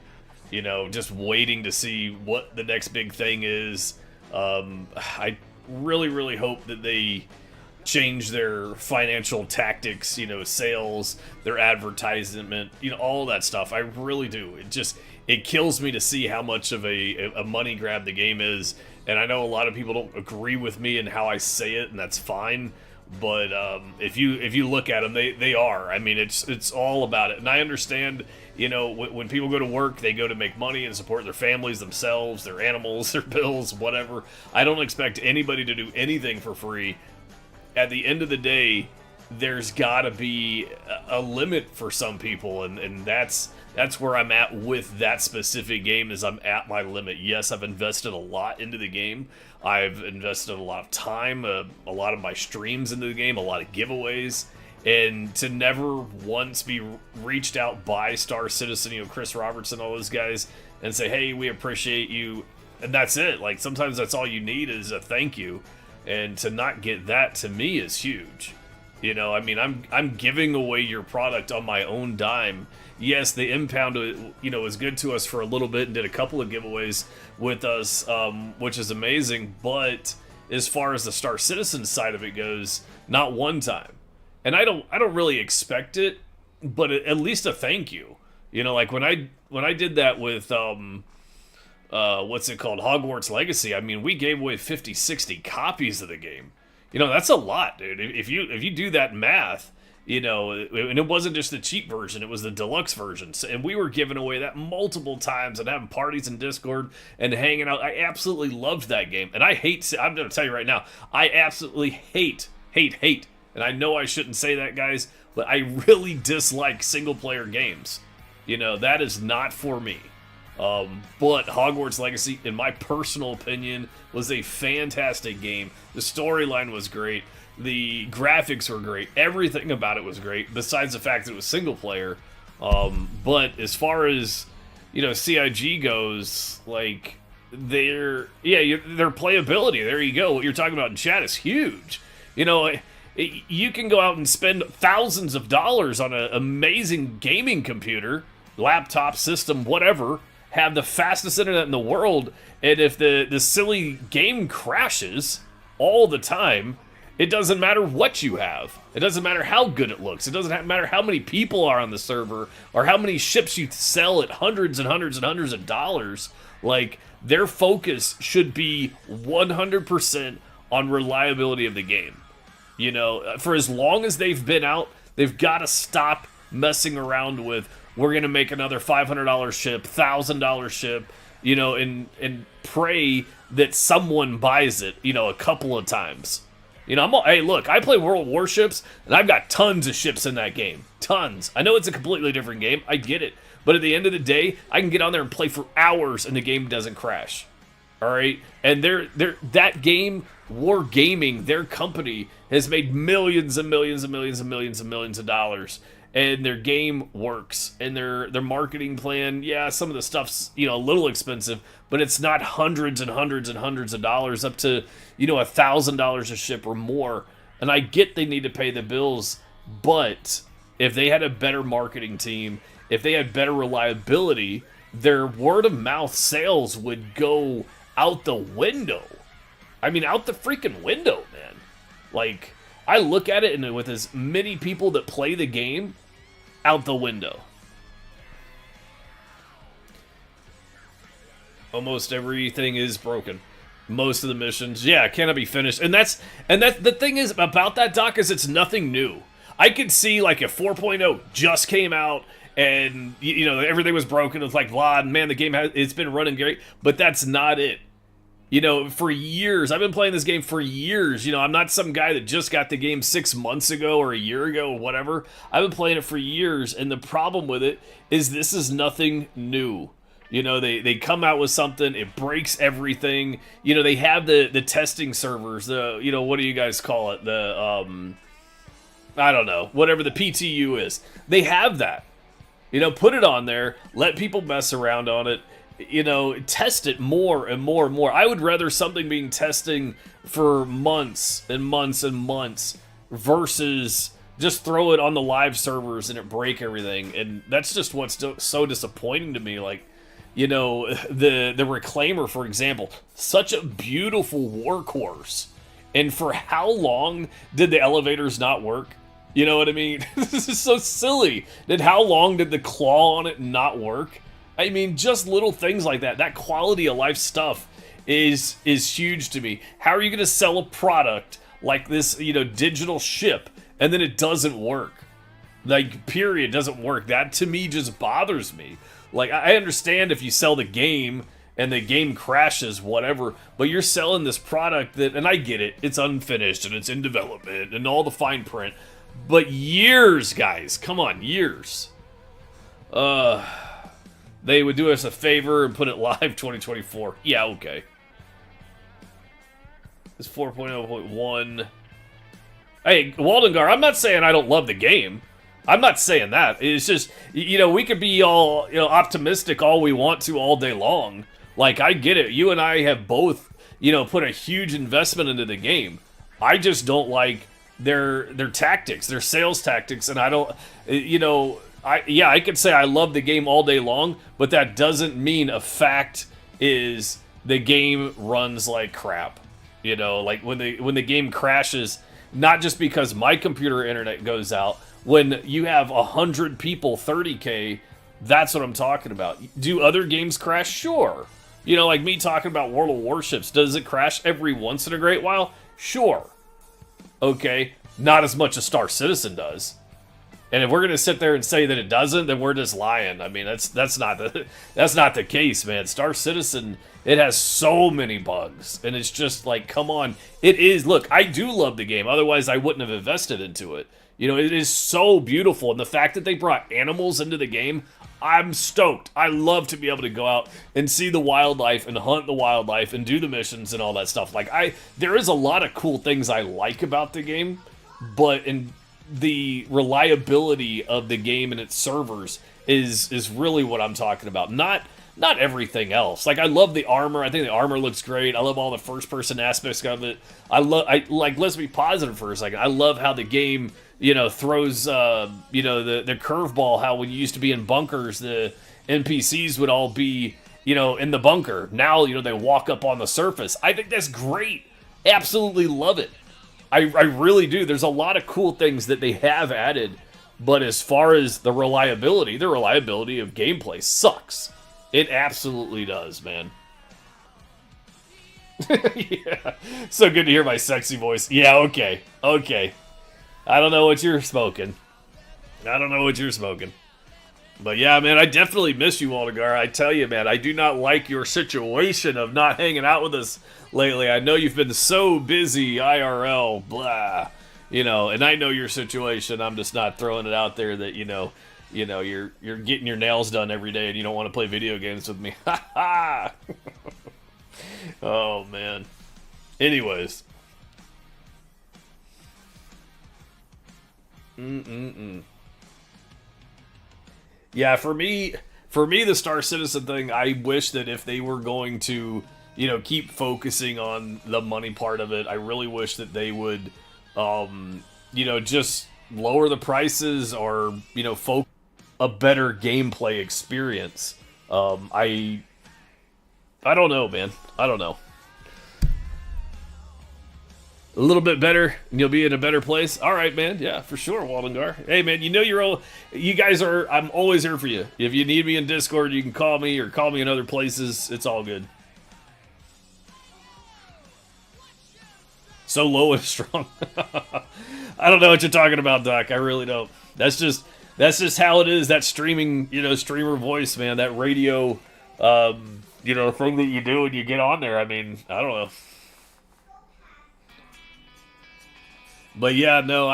Just waiting to see what the next big thing is. I really hope that they change their financial tactics, sales, their advertisement, all that stuff. I really do. It kills me to see how much of a money grab the game is. And I know a lot of people don't agree with me in how I say it, and that's fine. But if you look at them, they are. I mean, it's all about it. And I understand, when people go to work, they go to make money and support their families, themselves, their animals, their bills, whatever. I don't expect anybody to do anything for free. At the end of the day, there's got to be a limit for some people, and that's where I'm at with that specific game. Is I'm at my limit. Yes, I've invested a lot into the game. I've invested a lot of time, a lot of my streams into the game, a lot of giveaways, and to never once be reached out by Star Citizen, Chris Robertson, all those guys, and say, hey, we appreciate you, and that's it. Like, sometimes that's all you need is a thank you, and to not get that, to me, is huge. You know, I mean, I'm giving away your product on my own dime. Yes, the impound, you know, was good to us for a little bit and did a couple of giveaways with us, which is amazing. But as far as the Star Citizen side of it goes, not one time. And I don't really expect it, but at least a thank you. You know, like when I did that with what's it called, Hogwarts Legacy. I mean, we gave away 50, 60 copies of the game. You know, that's a lot, dude. If you do that math, you know, and it wasn't just the cheap version, it was the deluxe version. And we were giving away that multiple times and having parties in Discord and hanging out. I absolutely loved that game. And I'm going to tell you right now, I absolutely hate, and I know I shouldn't say that, guys, but I really dislike single-player games. You know, that is not for me. But Hogwarts Legacy, in my personal opinion, was a fantastic game. The storyline was great. The graphics were great. Everything about it was great, besides the fact that it was single player. But as far as, you know, CIG goes, like, their playability, there you go. What you're talking about in chat is huge. You know, you can go out and spend thousands of dollars on an amazing gaming computer, laptop, system, whatever, have the fastest internet in the world, and if the silly game crashes all the time, it doesn't matter what you have. It doesn't matter how good it looks. It doesn't matter how many people are on the server or how many ships you sell at hundreds and hundreds and hundreds of dollars. Like, their focus should be 100% on reliability of the game. You know, for as long as they've been out, they've got to stop messing around with, we're going to make another $500 ship, $1,000 ship, you know, and pray that someone buys it, you know, a couple of times. You know, hey, look, I play World of Warships, and I've got tons of ships in that game. Tons. I know it's a completely different game. I get it. But at the end of the day, I can get on there and play for hours, and the game doesn't crash. All right? And that game, War Gaming, their company, has made millions and millions and millions and millions and millions of dollars. And their game works. And their marketing plan, yeah, some of the stuff's, you know, a little expensive, but it's not hundreds and hundreds and hundreds of dollars, up to, you know, $1,000 a ship or more. And I get they need to pay the bills, but if they had a better marketing team, if they had better reliability, their word of mouth sales would go out the window. I mean, out the freaking window, man. Like, I look at it, and with as many people that play the game, out the window. Almost everything is broken. Most of the missions, yeah, cannot be finished. And that's the thing is about that, Doc, is it's nothing new. I could see, like, if 4.0 just came out and, you know, everything was broken, it's like, blah, and man, the game it's been running great, but that's not it. You know, for years, I've been playing this game for years. You know, I'm not some guy that just got the game 6 months ago or a year ago or whatever. I've been playing it for years, and the problem with it is this is nothing new. You know, they come out with something, it breaks everything. You know, they have the testing servers, you know, what do you guys call it? I don't know, whatever the PTU is. They have that. You know, put it on there, let people mess around on it. You know, test it more and more and more. I would rather something being testing for months and months and months versus just throw it on the live servers and it break everything. And that's just what's so disappointing to me. Like, you know, the Reclaimer, for example, such a beautiful workhorse. And for how long did the elevators not work? You know what I mean? This is so silly. How long did the claw on it not work? I mean, just little things like that. That quality of life stuff is huge to me. How are you going to sell a product like this, you know, digital ship, and then it doesn't work? Like, period, doesn't work. That, to me, just bothers me. Like, I understand if you sell the game and the game crashes, whatever, but you're selling this product that, and I get it, it's unfinished and it's in development and all the fine print, but years, guys, come on, years. They would do us a favor and put it live 2024. Yeah, okay. It's 4.0.1. Hey, Waldengar, I'm not saying I don't love the game. I'm not saying that. It's just, you know, we could be all, you know, optimistic all we want to all day long. Like, I get it. You and I have both, you know, put a huge investment into the game. I just don't like their tactics, their sales tactics, and I don't, you know, I could say I love the game all day long, but that doesn't mean a fact is the game runs like crap. You know, like when the game crashes, not just because my computer internet goes out. When you have 100 people, 30K, that's what I'm talking about. Do other games crash? Sure. You know, like me talking about World of Warships. Does it crash every once in a great while? Sure. Okay. Not as much as Star Citizen does. And if we're gonna sit there and say that it doesn't, then we're just lying. I mean, that's not the case, man. Star Citizen, it has so many bugs, and it's just like, come on. It is. Look, I do love the game. Otherwise, I wouldn't have invested into it. You know, it is so beautiful, and the fact that they brought animals into the game, I'm stoked. I love to be able to go out and see the wildlife and hunt the wildlife and do the missions and all that stuff. Like, there is a lot of cool things I like about the game, but the reliability of the game and its servers is really what I'm talking about. Not everything else. Like, I love the armor. I think the armor looks great. I love all the first-person aspects of it. Let's be positive for a second. I love how the game, you know, throws, you know, the curveball, how when you used to be in bunkers, the NPCs would all be, you know, in the bunker. Now, you know, they walk up on the surface. I think that's great. Absolutely love it. I really do. There's a lot of cool things that they have added, but as far as the reliability of gameplay sucks. It absolutely does, man. Yeah. So good to hear my sexy voice. Yeah, okay. I don't know what you're smoking. But yeah, man, I definitely miss you, Waldegar. I tell you, man, I do not like your situation of not hanging out with us lately. I know you've been so busy, IRL, blah, you know, and I know your situation. I'm just not throwing it out there that, you know, you're getting your nails done every day and you don't want to play video games with me. Ha ha! Oh, man. Anyways. Yeah, for me, the Star Citizen thing, I wish that if they were going to, you know, keep focusing on the money part of it, I really wish that they would, you know, just lower the prices or, you know, focus a better gameplay experience. I don't know, man. I don't know. A little bit better, and you'll be in a better place. All right, man. Yeah, for sure, Waldengar. Hey, man, you know you guys are, I'm always here for you. If you need me in Discord, you can call me or call me in other places. It's all good. So low and strong. I don't know what you're talking about, Doc. I really don't. That's just how it is. That streaming, you know, streamer voice, man. That radio, you know, thing that you do when you get on there. I mean, I don't know. But yeah, no,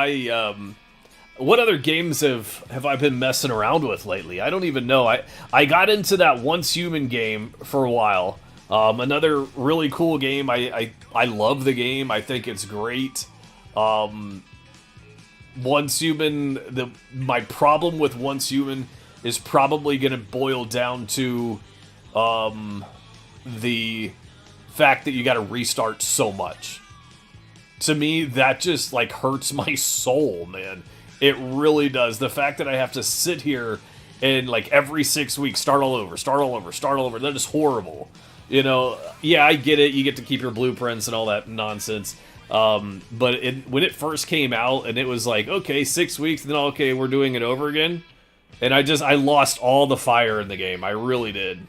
what other games have I been messing around with lately? I don't even know. I got into that Once Human game for a while. Another really cool game. I love the game. I think it's great. Once Human, my problem with Once Human is probably going to boil down to the fact that you got to restart so much. To me, that just, like, hurts my soul, man. It really does. The fact that I have to sit here and, like, every 6 weeks start all over, that is horrible. You know, yeah, I get it. You get to keep your blueprints and all that nonsense. But when it first came out and it was like, okay, 6 weeks, and then, okay, we're doing it over again. And I lost all the fire in the game. I really did.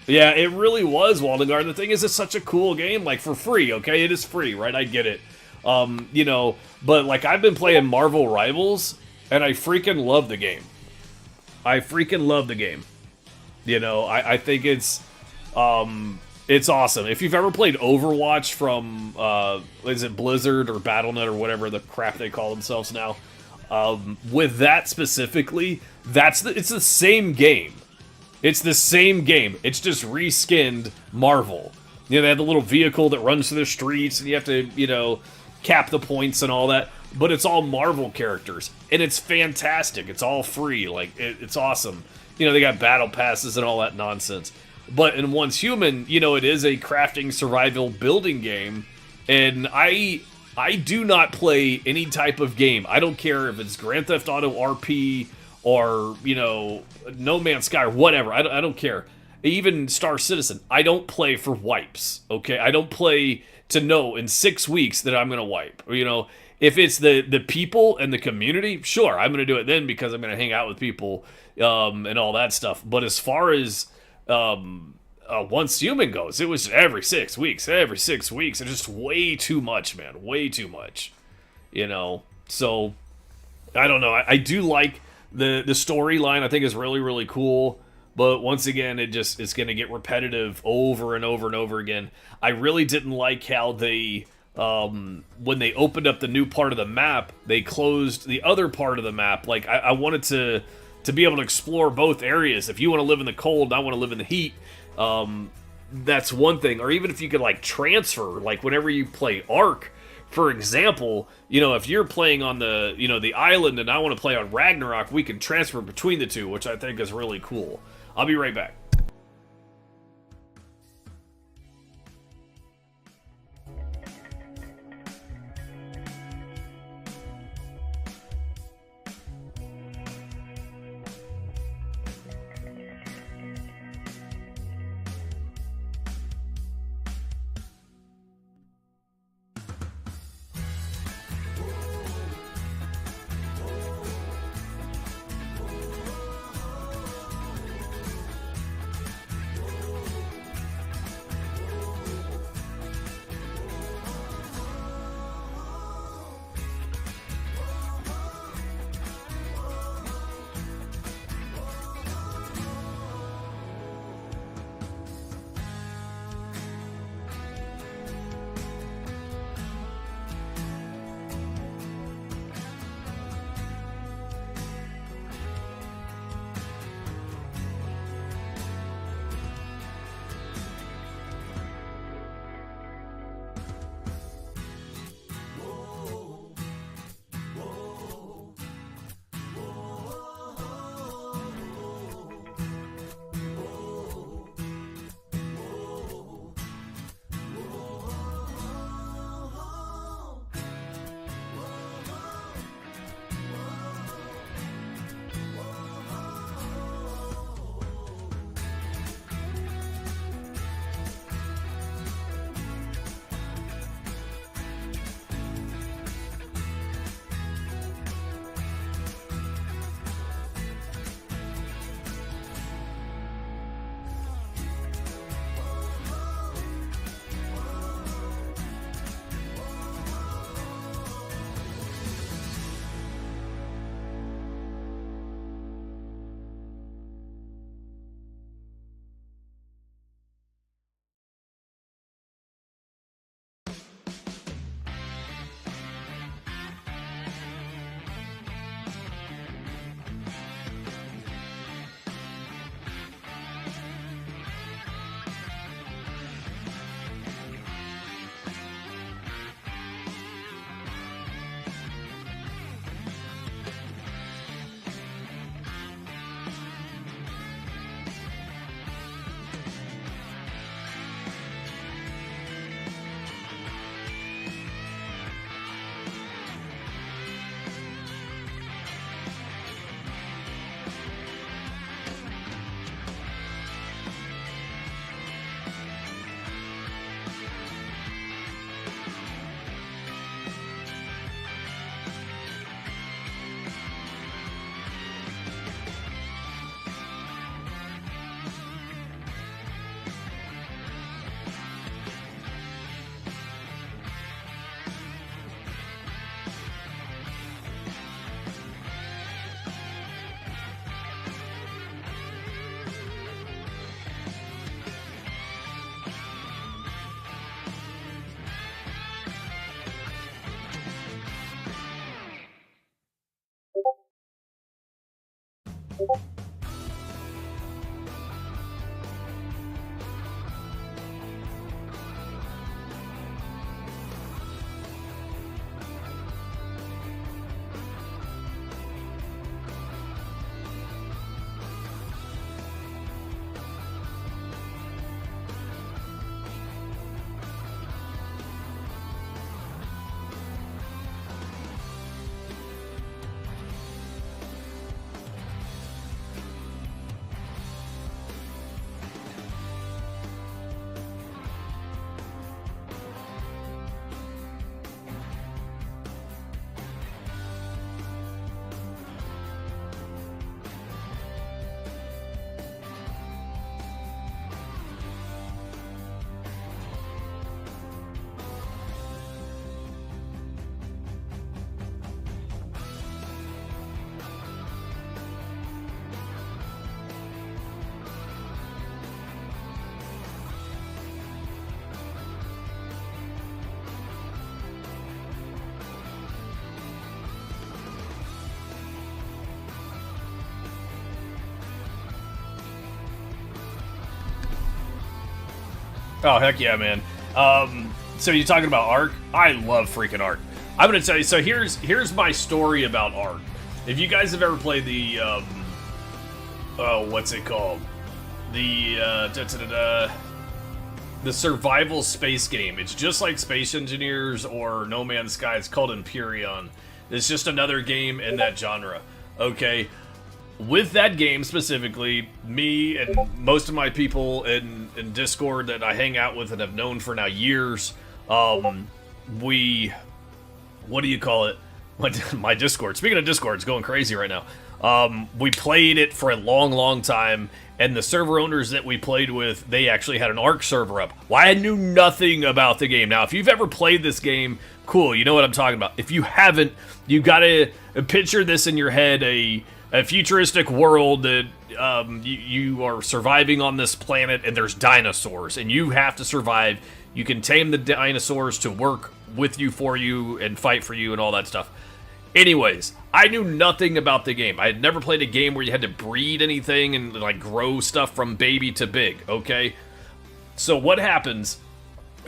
Yeah, it really was, Waldengar. The thing is, it's such a cool game, like, for free, okay? It is free, right? I get it. You know, but, like, I've been playing Marvel Rivals, and I freaking love the game. You know, I think it's awesome. If you've ever played Overwatch from, is it Blizzard or Battle.net or whatever the crap they call themselves now, with that specifically, it's the same game. It's the same game. It's just reskinned Marvel. You know, they have the little vehicle that runs through the streets, and you have to, you know, cap the points and all that. But it's all Marvel characters, and it's fantastic. It's all free. Like, it's awesome. You know, they got battle passes and all that nonsense. But in Once Human, you know, it is a crafting, survival, building game, and I I do not play any type of game. I don't care if it's Grand Theft Auto RP or, you know, No Man's Sky or whatever. I don't care. Even Star Citizen. I don't play for wipes, okay? I don't play to know in 6 weeks that I'm going to wipe. Or, you know, if it's the people and the community, sure, I'm going to do it then because I'm going to hang out with people and all that stuff. But as far as Once Human goes, it was every 6 weeks. It's just way too much, man. Way too much. You know? So, I don't know. I do like the storyline. I think is really, really cool. But once again, it's going to get repetitive over and over and over again. I really didn't like how they, when they opened up the new part of the map, they closed the other part of the map. Like, I wanted to be able to explore both areas. If you want to live in the cold, I want to live in the heat. That's one thing. Or even if you could, like, transfer, like, whenever you play Ark, for example, you know, if you're playing on the, you know, the island and I want to play on Ragnarok, we can transfer between the two, which I think is really cool. I'll be right back. Oh, heck yeah, man. So you're talking about Ark? I love freaking Ark. I'm gonna tell you, so here's my story about Ark. If you guys have ever played the, what's it called? The survival space game. It's just like Space Engineers or No Man's Sky. It's called Empyrean. It's just another game in that genre. Okay? With that game specifically, me and most of my people in Discord that I hang out with and have known for now years, we... What do you call it? My Discord. Speaking of Discord, it's going crazy right now. We played it for a long, long time, and the server owners that we played with, they actually had an Ark server up. Well, I knew nothing about the game. Now, if you've ever played this game, cool, you know what I'm talking about. If you haven't, you gotta picture this in your head, a futuristic world that you are surviving on this planet, and there's dinosaurs, and you have to survive. You can tame the dinosaurs to work with you, for you, and fight for you, and all that stuff. Anyways, I knew nothing about the game. I had never played a game where you had to breed anything and like grow stuff from baby to big, okay? So what happens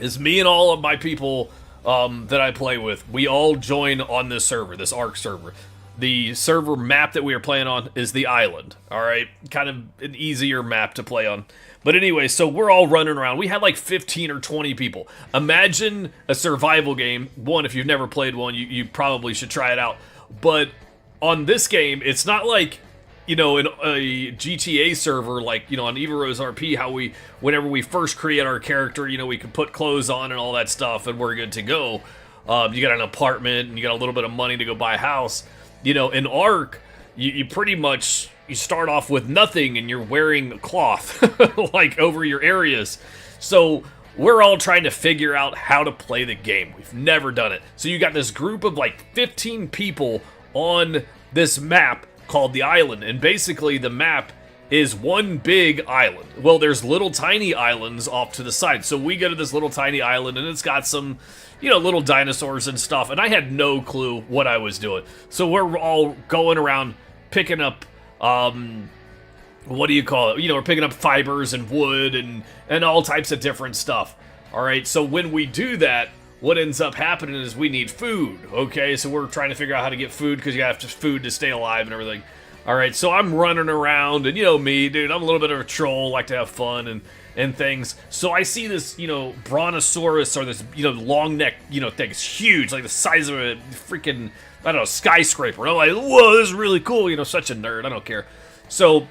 is me and all of my people that I play with, we all join on this server, this Ark server. The server map that we are playing on is the island, alright? Kind of an easier map to play on. But anyway, so we're all running around. We had like 15 or 20 people. Imagine a survival game. One, if you've never played one, you probably should try it out. But on this game, it's not like, you know, in a GTA server, like, you know, on Evarose Rp, how whenever we first create our character, you know, we can put clothes on and all that stuff, and we're good to go. You got an apartment, and you got a little bit of money to go buy a house. You know, in Ark, you pretty much... You start off with nothing and you're wearing cloth like over your areas. So we're all trying to figure out how to play the game. We've never done it. So you got this group of like 15 people on this map called the island. And basically the map is one big island. Well, there's little tiny islands off to the side. So we go to this little tiny island and it's got some, you know, little dinosaurs and stuff. And I had no clue what I was doing. So we're all going around picking up what do you call it? You know, we're picking up fibers and wood and all types of different stuff. All right, so when we do that, what ends up happening is we need food, okay? So we're trying to figure out how to get food because you have to food to stay alive and everything. All right, so I'm running around, and you know me, dude, I'm a little bit of a troll, like to have fun and things. So I see this, you know, brontosaurus, or this, you know, long neck, you know, thing. It's huge, like the size of a freaking, I don't know, skyscraper. And I'm like, whoa, this is really cool. You know, such a nerd. I don't care. So,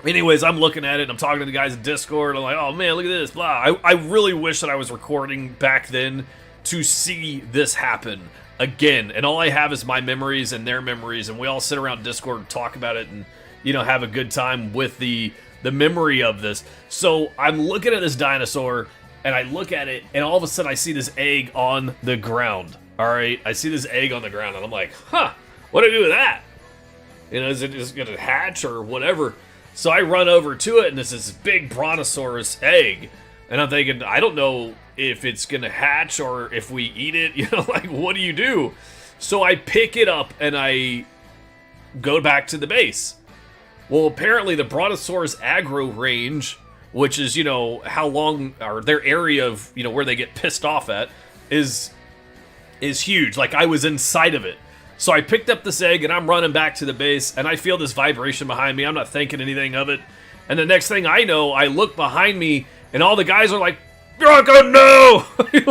anyways, I'm looking at it, and I'm talking to the guys in Discord. I'm like, oh, man, look at this, blah. I really wish that I was recording back then to see this happen again. And all I have is my memories and their memories, and we all sit around Discord and talk about it and, you know, have a good time with the memory of this. So, I'm looking at this dinosaur, and I look at it, and all of a sudden I see this egg on the ground. Alright, I see this egg on the ground, and I'm like, huh, what do I do with that? You know, is it just gonna hatch or whatever? So I run over to it, and it's this big brontosaurus egg. And I'm thinking, I don't know if it's gonna hatch or if we eat it. You know, like, what do you do? So I pick it up, and I go back to the base. Well, apparently the brontosaurus aggro range, which is, you know, how long, or their area of, you know, where they get pissed off at, is huge. Like, I was inside of it. So I picked up this egg, and I'm running back to the base, and I feel this vibration behind me. I'm not thinking anything of it. And the next thing I know, I look behind me, and all the guys are like, Bronco, no!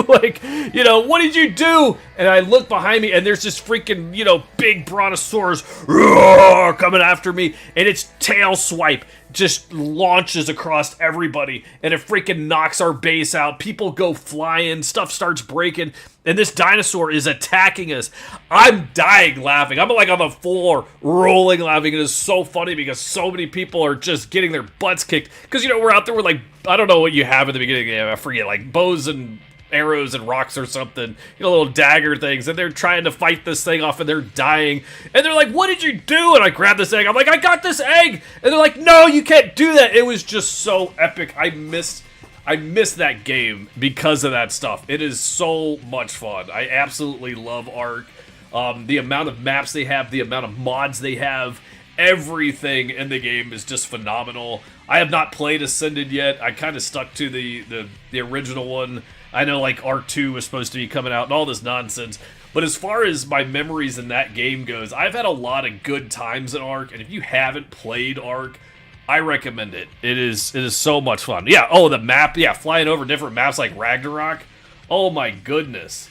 Like, you know, what did you do? And I look behind me, and there's this freaking, you know, big brontosaurus roar, coming after me, and its tail swipe just launches across everybody, and it freaking knocks our base out. People go flying, stuff starts breaking, and this dinosaur is attacking us. I'm dying laughing. I'm like on the floor, rolling laughing. It is so funny because so many people are just getting their butts kicked. Because, you know, we're out there with, like, I don't know what you have at the beginning of the game. I forget, like bows and arrows and rocks or something, you know, little dagger things, and they're trying to fight this thing off, and they're dying, and they're like, what did you do? And I grab this egg, I'm like, I got this egg, and they're like, no, you can't do that. It was just so epic. I missed that game because of that stuff. It is so much fun. I absolutely love Ark. The amount of maps they have, the amount of mods they have, everything in the game is just phenomenal. I have not played Ascended yet. I kind of stuck to the original one. I know like R2 was supposed to be coming out and all this nonsense. But as far as my memories in that game goes, I've had a lot of good times in Ark, and if you haven't played Ark, I recommend it. It is so much fun. Yeah, oh, the map, yeah, flying over different maps like Ragnarok. Oh my goodness.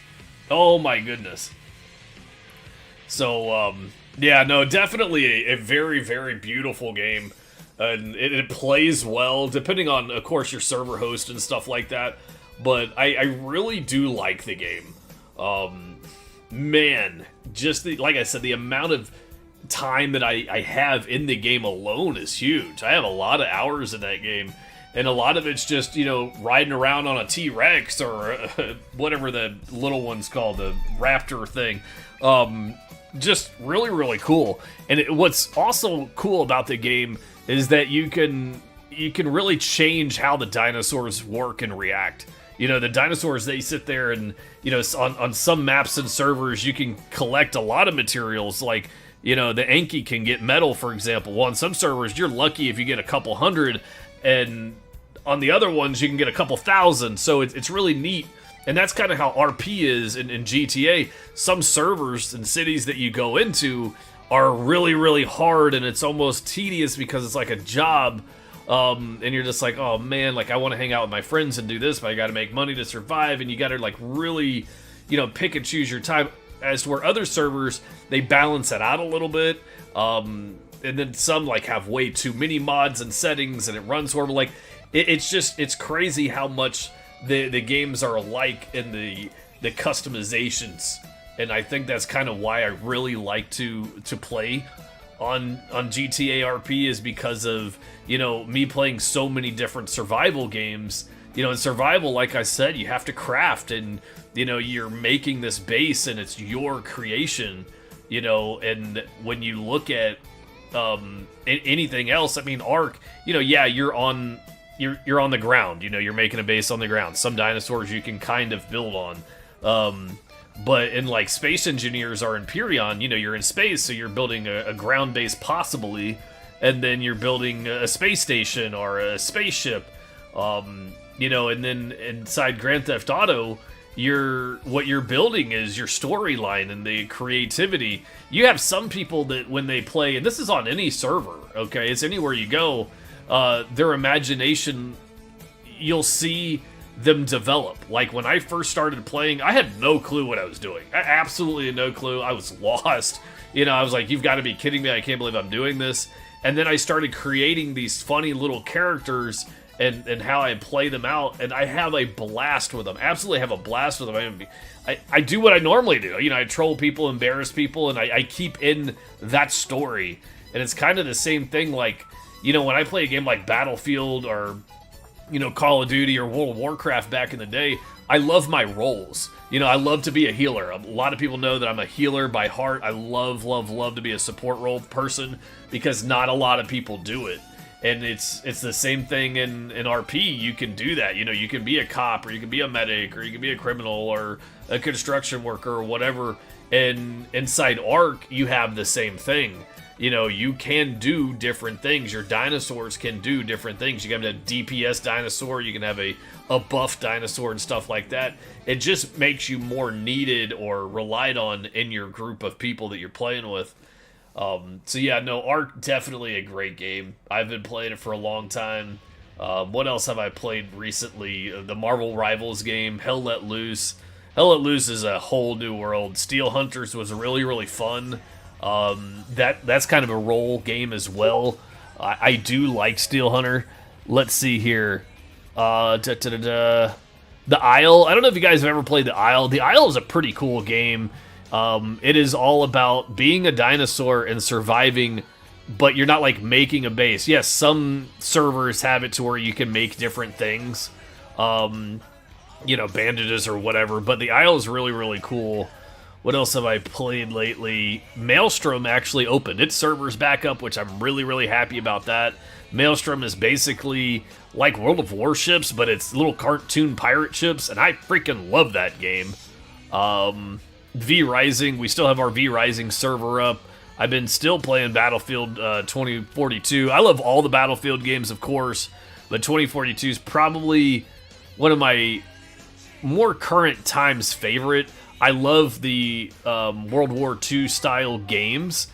Oh my goodness. So, yeah, no, definitely a very, very beautiful game. And it plays well, depending on, of course, your server host and stuff like that. But I really do like the game. Man, just like I said, the amount of time that I have in the game alone is huge. I have a lot of hours in that game, and a lot of it's just, you know, riding around on a T-Rex or whatever the little one's called, the raptor thing. Just really, really cool. And what's also cool about the game is that you can really change how the dinosaurs work and react. You know, the dinosaurs, they sit there and, you know, on some maps and servers, you can collect a lot of materials. Like, you know, the Anki can get metal, for example. Well, on some servers, you're lucky if you get a couple hundred, and on the other ones, you can get a couple thousand. So it's really neat. And that's kind of how RP is in GTA. Some servers and cities that you go into are really, really hard, and it's almost tedious because it's like a job. And you're just like, oh man, like I want to hang out with my friends and do this, but I got to make money to survive, and you got to like really, you know, pick and choose your time. As to where other servers, they balance it out a little bit, and then some like have way too many mods and settings, and it runs horrible. Like it's crazy how much the games are alike in the customizations, and I think that's kind of why I really like to play on GTA RP, is because of, you know, me playing so many different survival games. You know, in survival, like I said, you have to craft, and, you know, you're making this base and it's your creation, you know. And when you look at anything else, I mean, Ark, you know, yeah, you're on the ground, you know, you're making a base on the ground. Some dinosaurs you can kind of build on. But in like Space Engineers or Empyrean, you know, you're in space, so you're building a ground base possibly, and then you're building a space station or a spaceship, you know. And then inside Grand Theft Auto, what you're building is your storyline and the creativity. You have some people that when they play, and this is on any server, okay, it's anywhere you go, their imagination, you'll see them develop. Like when I first started playing, I had no clue what I was doing. I absolutely had no clue. I was lost. You know, I was like, you've got to be kidding me. I can't believe I'm doing this. And then I started creating these funny little characters and how I play them out, and I have a blast with them. Absolutely have a blast with them. I do what I normally do. You know, I troll people, embarrass people, and I keep in that story. And it's kind of the same thing, like, you know, when I play a game like Battlefield or, you know, Call of Duty or World of Warcraft back in the day, I love my roles. You know, I love to be a healer. A lot of people know that I'm a healer by heart. I love, love, love to be a support role person, because not a lot of people do it. And it's the same thing in RP. You can do that. You know, you can be a cop, or you can be a medic, or you can be a criminal, or a construction worker, or whatever. And inside Ark, you have the same thing. You know, you can do different things. Your dinosaurs can do different things. You can have a DPS dinosaur, you can have a buff dinosaur and stuff like that. It just makes you more needed or relied on in your group of people that you're playing with. So yeah, no, Ark, definitely a great game. I've been playing it for a long time. What else have I played recently? The Marvel Rivals game, Hell Let Loose. Hell Let Loose is a whole new world. Steel Hunters was really, really fun. That's kind of a role game as well. I do like Steel Hunter. Let's see here. The Isle. I don't know if you guys have ever played The Isle. The Isle is a pretty cool game. It is all about being a dinosaur and surviving, but you're not like making a base. Yes, some servers have it to where you can make different things, you know, bandages or whatever, but the Isle is really, really cool. What else have I played lately? Maelstrom actually opened its servers back up, which I'm really, really happy about that. Maelstrom is basically like World of Warships, but it's little cartoon pirate ships, and I freaking love that game. V Rising, we still have our V Rising server up. I've been still playing Battlefield 2042. I love all the Battlefield games, of course, but 2042 is probably one of my more current times favorite. I love the World War II style games,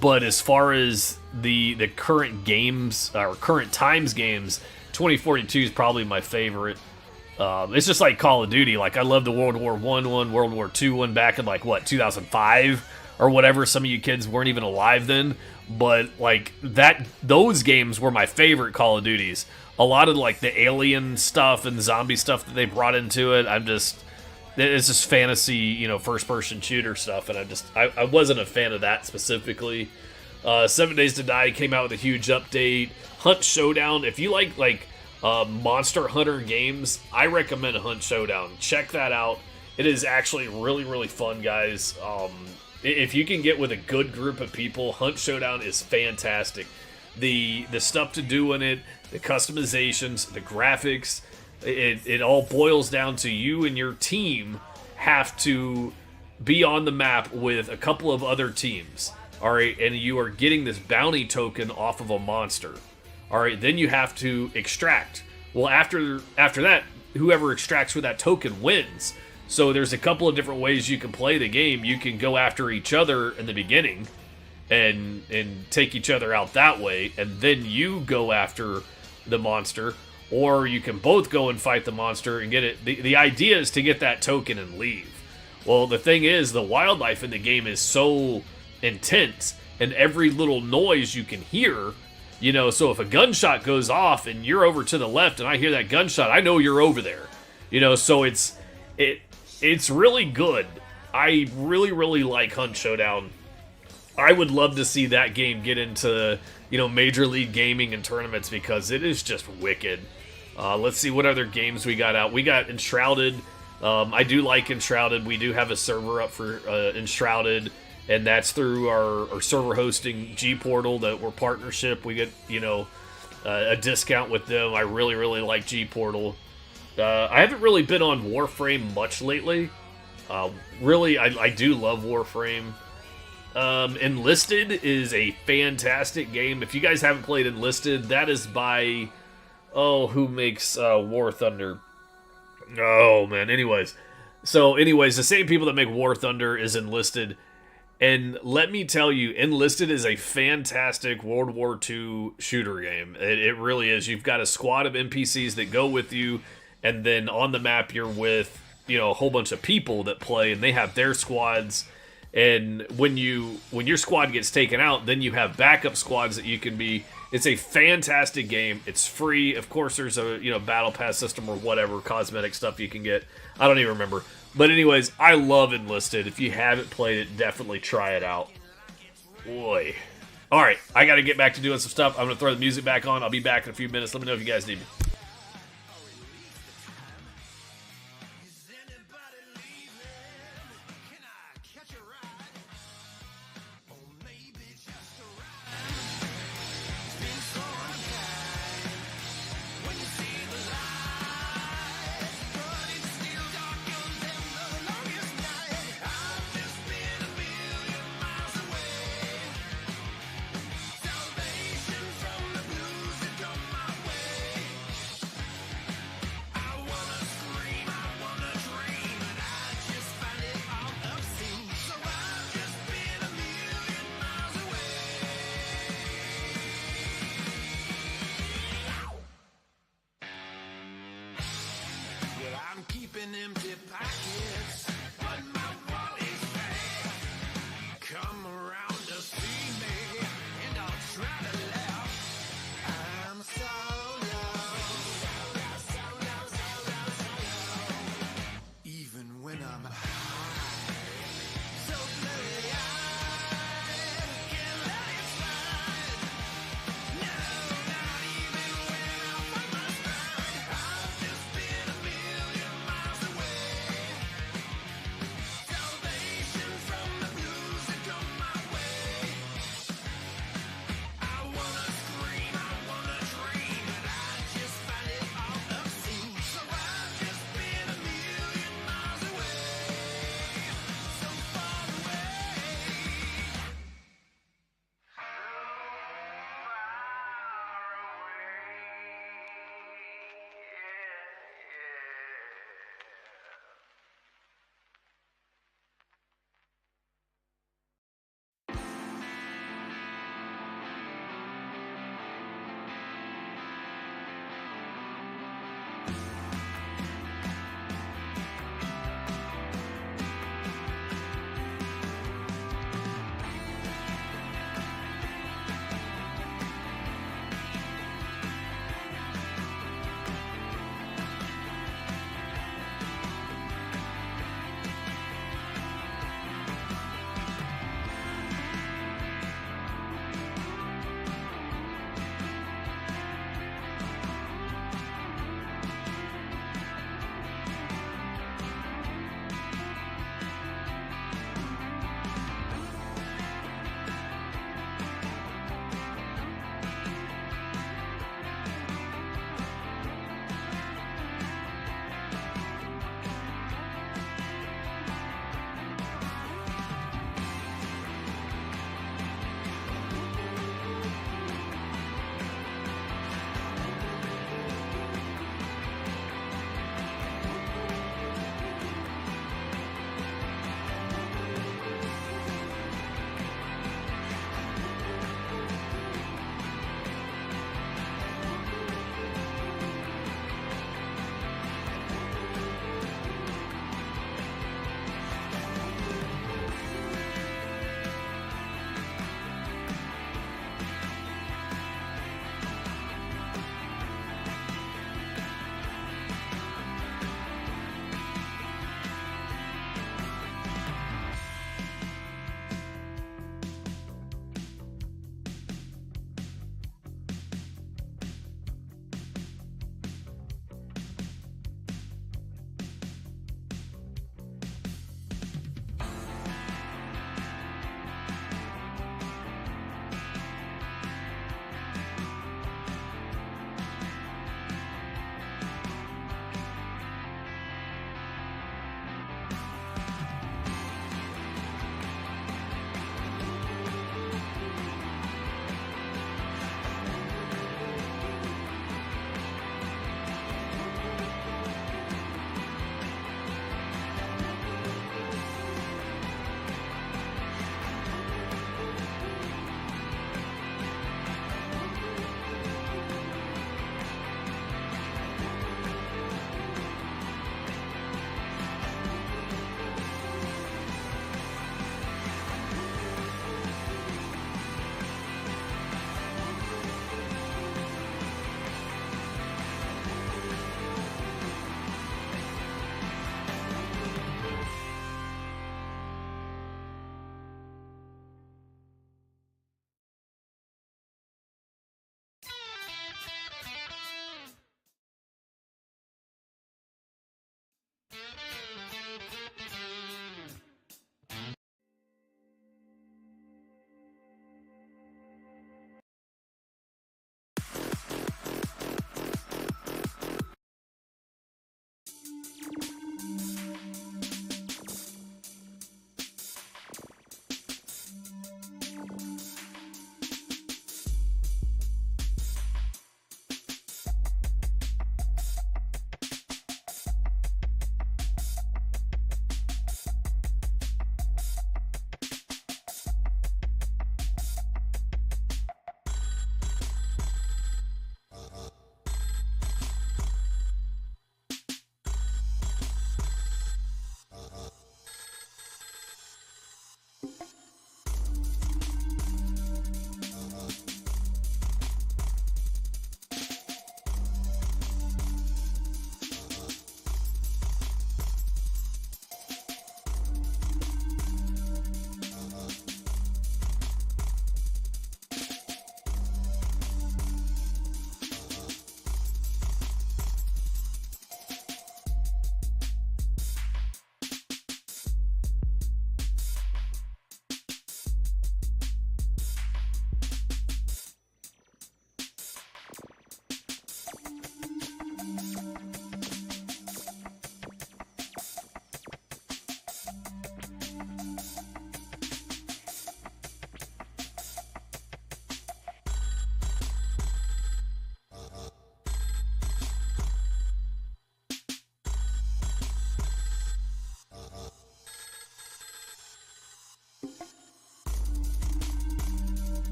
but as far as the current games or current times games, 2042 is probably my favorite. It's just like Call of Duty. Like, I love the World War I one, World War II one back in, like, what, 2005 or whatever. Some of you kids weren't even alive then, but like those games were my favorite Call of Duties. A lot of like the alien stuff and zombie stuff that they brought into it, it's just fantasy, you know, first person shooter stuff, and I wasn't a fan of that specifically. 7 Days to Die came out with a huge update. Hunt Showdown, if you like Monster Hunter games, I recommend Hunt Showdown. Check that out. It is actually really, really fun, guys. If you can get with a good group of people, Hunt Showdown is fantastic. The stuff to do in it, the customizations, the graphics, it all boils down to you and your team have to be on the map with a couple of other teams. All right, and you are getting this bounty token off of a monster. All right, then you have to extract. Well, after that, whoever extracts with that token wins. So there's a couple of different ways you can play the game. You can go after each other in the beginning and take each other out that way, and then you go after the monster, or you can both go and fight the monster and get it. The idea is to get that token and leave. Well, the thing is, the wildlife in the game is so intense, and every little noise you can hear, you know, so if a gunshot goes off and you're over to the left and I hear that gunshot, I know you're over there. You know, so it's really good. I really, really like Hunt Showdown. I would love to see that game get into, you know, Major League Gaming and tournaments because it is just wicked. Let's see what other games we got out. We got Enshrouded. I do like Enshrouded. We do have a server up for Enshrouded, and that's through our server hosting G Portal that we're partnership. We get, you know, a discount with them. I really, really like G Portal. I haven't really been on Warframe much lately. Really, I do love Warframe. Enlisted is a fantastic game. If you guys haven't played Enlisted, that is by, who makes War Thunder? Oh, man. Anyways, the same people that make War Thunder is Enlisted. And let me tell you, Enlisted is a fantastic World War II shooter game. It really is. You've got a squad of NPCs that go with you, and then on the map you're with, you know, a whole bunch of people that play, and they have their squads. And when your squad gets taken out, then you have backup squads that you can be. It's a fantastic game. It's free. Of course, there's a, you know, battle pass system or whatever cosmetic stuff you can get. I don't even remember. But anyways, I love Enlisted. If you haven't played it, definitely try it out. Boy. All right, I got to get back to doing some stuff. I'm going to throw the music back on. I'll be back in a few minutes. Let me know if you guys need me.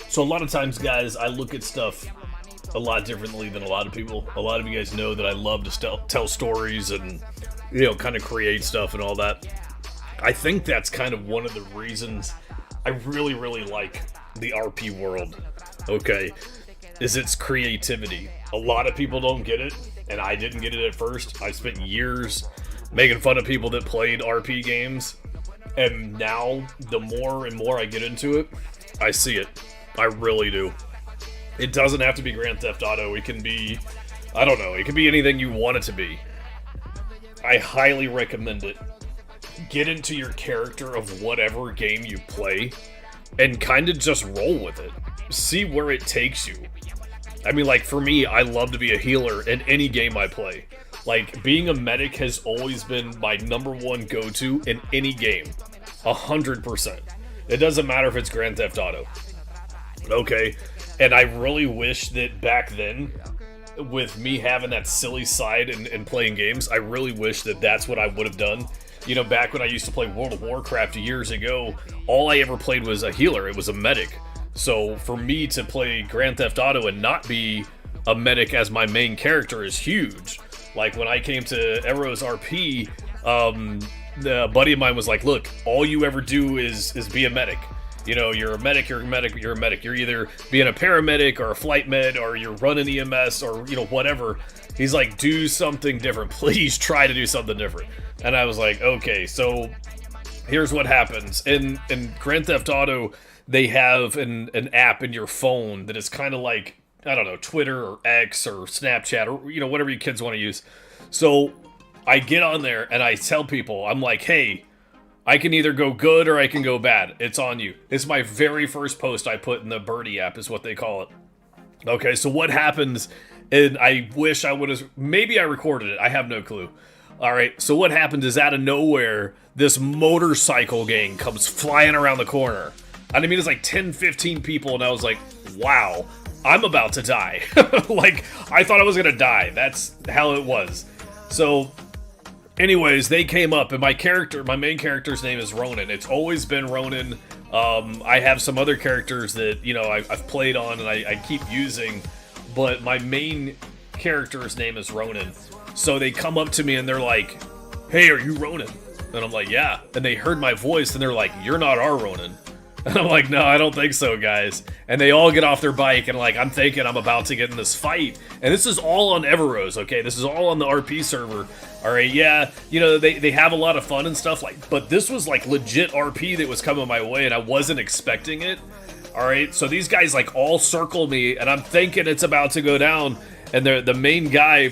So a lot of times, guys, I look at stuff a lot differently than a lot of people. A lot of you guys know that I love to tell stories and, you know, kind of create stuff and all that. I think that's kind of one of the reasons I really, really like the RP world, okay, is its creativity. A lot of people don't get it, and I didn't get it at first. I spent years making fun of people that played RP games, and now the more and more I get into it, I see it. I really do. It doesn't have to be Grand Theft Auto. It can be, I don't know, it can be anything you want it to be. I highly recommend it. Get into your character of whatever game you play and kind of just roll with it. See where it takes you. I mean, like, for me, I love to be a healer in any game I play. Like, being a medic has always been my #1 go-to in any game. 100%. It doesn't matter if it's Grand Theft Auto. Okay? And I really wish that back then, with me having that silly side and playing games, I really wish that that's what I would have done. You know, back when I used to play World of Warcraft years ago, all I ever played was a healer. It was a medic. So for me to play Grand Theft Auto and not be a medic as my main character is huge. Like, when I came to Evarose Rp, the buddy of mine was like, look, all you ever do is be a medic. You know, you're a medic, you're a medic, you're a medic. You're either being a paramedic or a flight med or you're running EMS or, you know, whatever. He's like, do something different. Please try to do something different. And I was like, okay, so here's what happens. In Grand Theft Auto, they have an app in your phone that is kind of like, I don't know, Twitter or X or Snapchat or, you know, whatever you kids want to use. So I get on there and I tell people, I'm like, hey, I can either go good or I can go bad. It's on you. It's my very first post I put in the Birdie app is what they call it. Okay, so what happens, and I wish I would have, maybe I recorded it. I have no clue. All right, so what happens is out of nowhere, this motorcycle gang comes flying around the corner. I mean, it's like 10, 15 people, and I was like, wow, I'm about to die. Like, I thought I was going to die. That's how it was. So anyways, they came up, and my main character's name is Ronan. It's always been Ronan. I have some other characters that, you know, I've played on and I keep using, but my main character's name is Ronan. So they come up to me and they're like, hey, are you Ronan? And I'm like, yeah. And they heard my voice and they're like, you're not our Ronan. And I'm like, no, I don't think so, guys. And they all get off their bike and like, I'm thinking I'm about to get in this fight. And this is all on Evarose, okay? This is all on the RP server. All right, yeah, you know, they have a lot of fun and stuff, like, but this was like legit RP that was coming my way and I wasn't expecting it. All right, so these guys like all circle me and I'm thinking it's about to go down. And the main guy,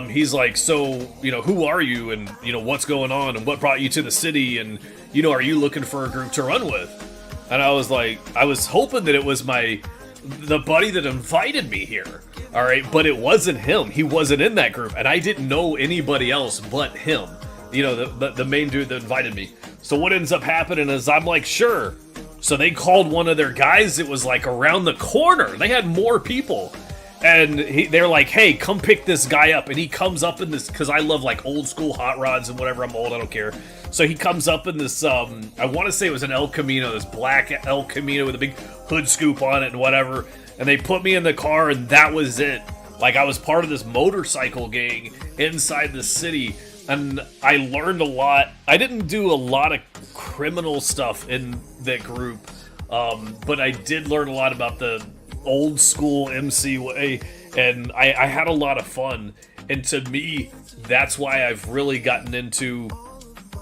he's like, so, you know, who are you and, you know, what's going on and what brought you to the city and, you know, are you looking for a group to run with? And I was like, I was hoping that it was the buddy that invited me here. All right, but it wasn't him. He wasn't in that group, and I didn't know anybody else but him. You know, the main dude that invited me. So what ends up happening is I'm like, sure. So they called one of their guys. It was like around the corner. They had more people. And they're like, hey, come pick this guy up. And he comes up in this, because I love like old school hot rods and whatever. I'm old, I don't care. So he comes up in this, I want to say it was an El Camino, this black El Camino with a big hood scoop on it and whatever. And they put me in the car and that was it. Like, I was part of this motorcycle gang inside the city. And I learned a lot. I didn't do a lot of criminal stuff in that group. But I did learn a lot about the old school MC way, and I had a lot of fun. And to me, that's why I've really gotten into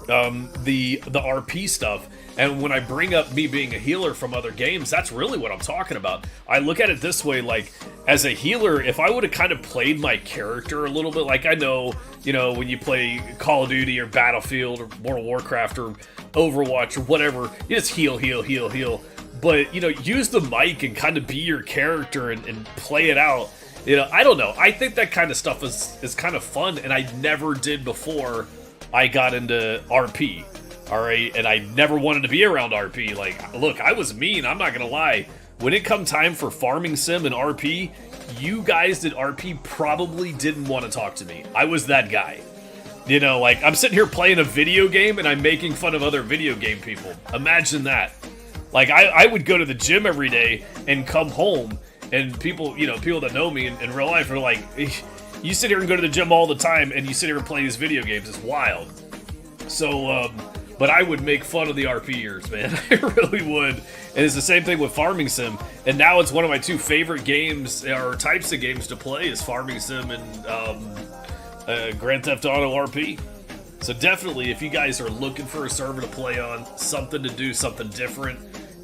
the RP stuff. And when I bring up me being a healer from other games, that's really what I'm talking about. I look at it this way, like, as a healer, if I would have kind of played my character a little bit, like I know, you know, when you play Call of Duty or Battlefield or World of Warcraft or Overwatch or whatever, you just heal. But, you know, use the mic and kind of be your character and play it out. You know, I don't know. I think that kind of stuff is kind of fun, and I never did before I got into RP. All right, and I never wanted to be around RP. Like, look, I was mean. I'm not gonna lie. When it come time for farming sim and RP, you guys at RP probably didn't want to talk to me. I was that guy. You know, like, I'm sitting here playing a video game and I'm making fun of other video game people. Imagine that. Like, I would go to the gym every day and come home, and people that know me in real life are like, you sit here and go to the gym all the time, and you sit here and play these video games. It's wild. So, but I would make fun of the RP years, man. I really would. And it's the same thing with Farming Sim. And now it's one of my two favorite games, or types of games to play, is Farming Sim and Grand Theft Auto RP. So definitely, if you guys are looking for a server to play on, something to do, something different,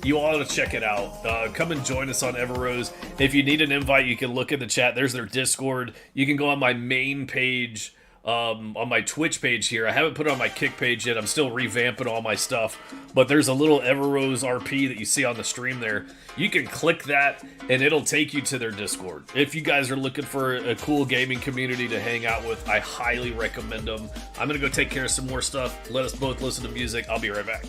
you ought to check it out. Come and join us on Evarose. If you need an invite, you can look in the chat. There's their Discord. You can go on my main page, on my Twitch page here. I haven't put it on my Kick page yet. I'm still revamping all my stuff. But there's a little Evarose RP that you see on the stream there. You can click that, and it'll take you to their Discord. If you guys are looking for a cool gaming community to hang out with, I highly recommend them. I'm going to go take care of some more stuff. Let us both listen to music. I'll be right back.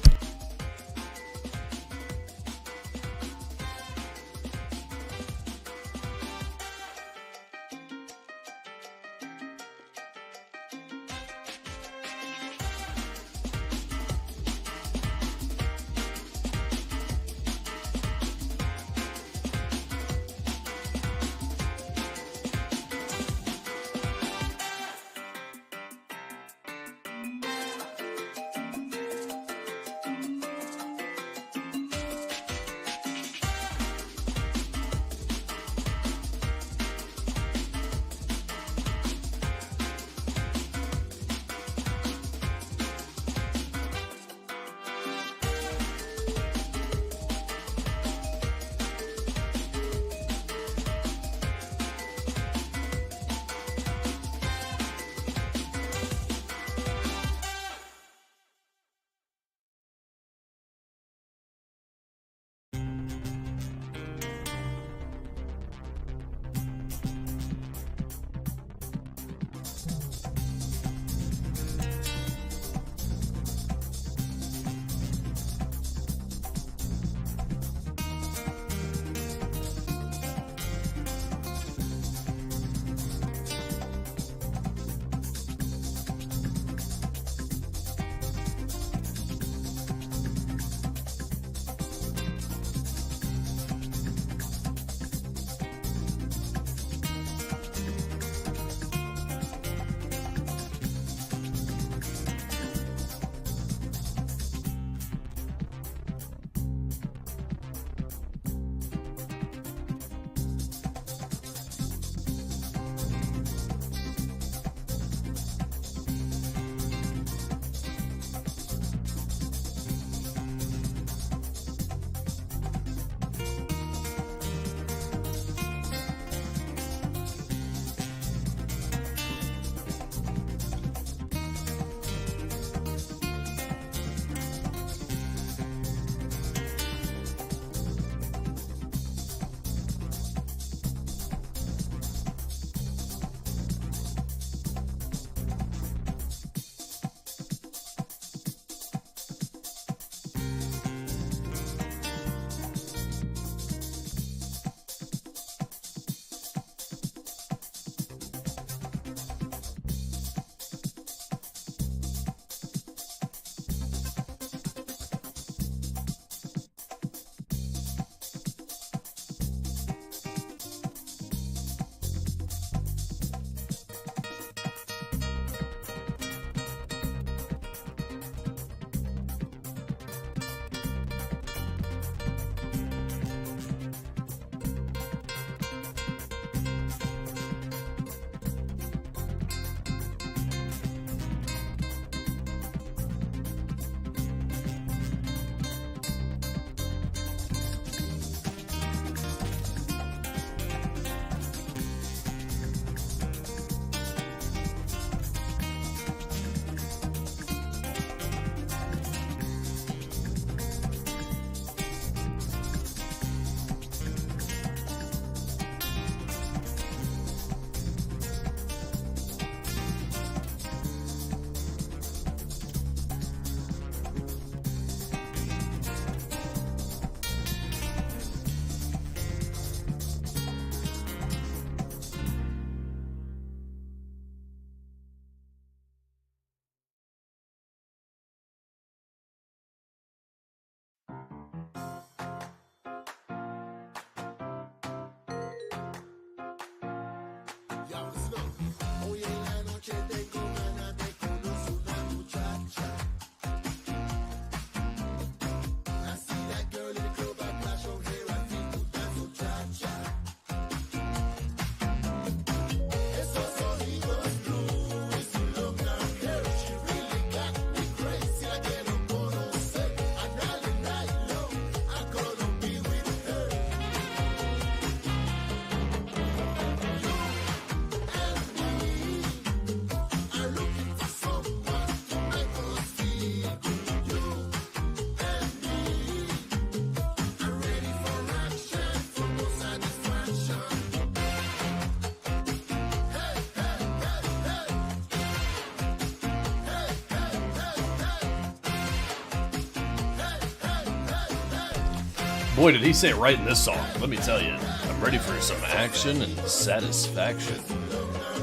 Boy, did he say it right in this song. Let me tell you, I'm ready for some action and satisfaction.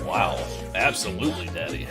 Wow, absolutely, Daddy.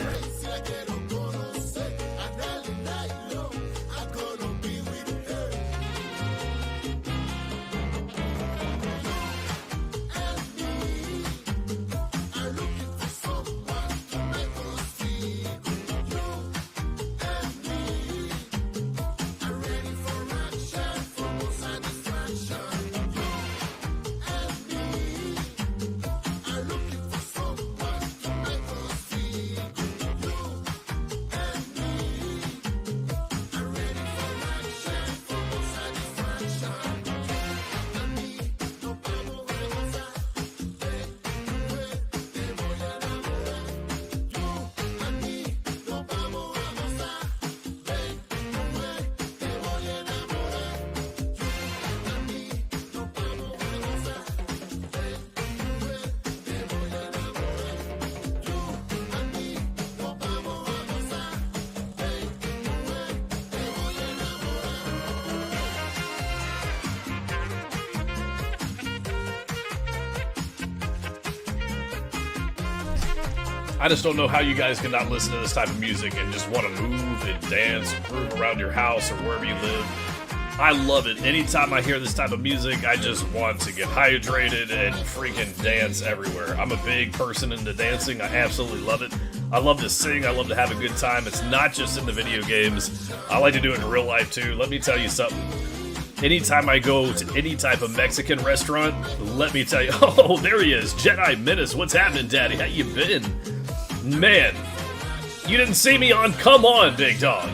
I just don't know how you guys can not listen to this type of music and just want to move and dance and groove around your house or wherever you live. I love it. Anytime I hear this type of music, I just want to get hydrated and freaking dance everywhere. I'm a big person into dancing. I absolutely love it. I love to sing. I love to have a good time. It's not just in the video games. I like to do it in real life too. Let me tell you something. Anytime I go to any type of Mexican restaurant, let me tell you, oh, there he is, Jedi Menace. What's happening, Daddy? How you been? Man, you didn't see me on Come On, Big Dog.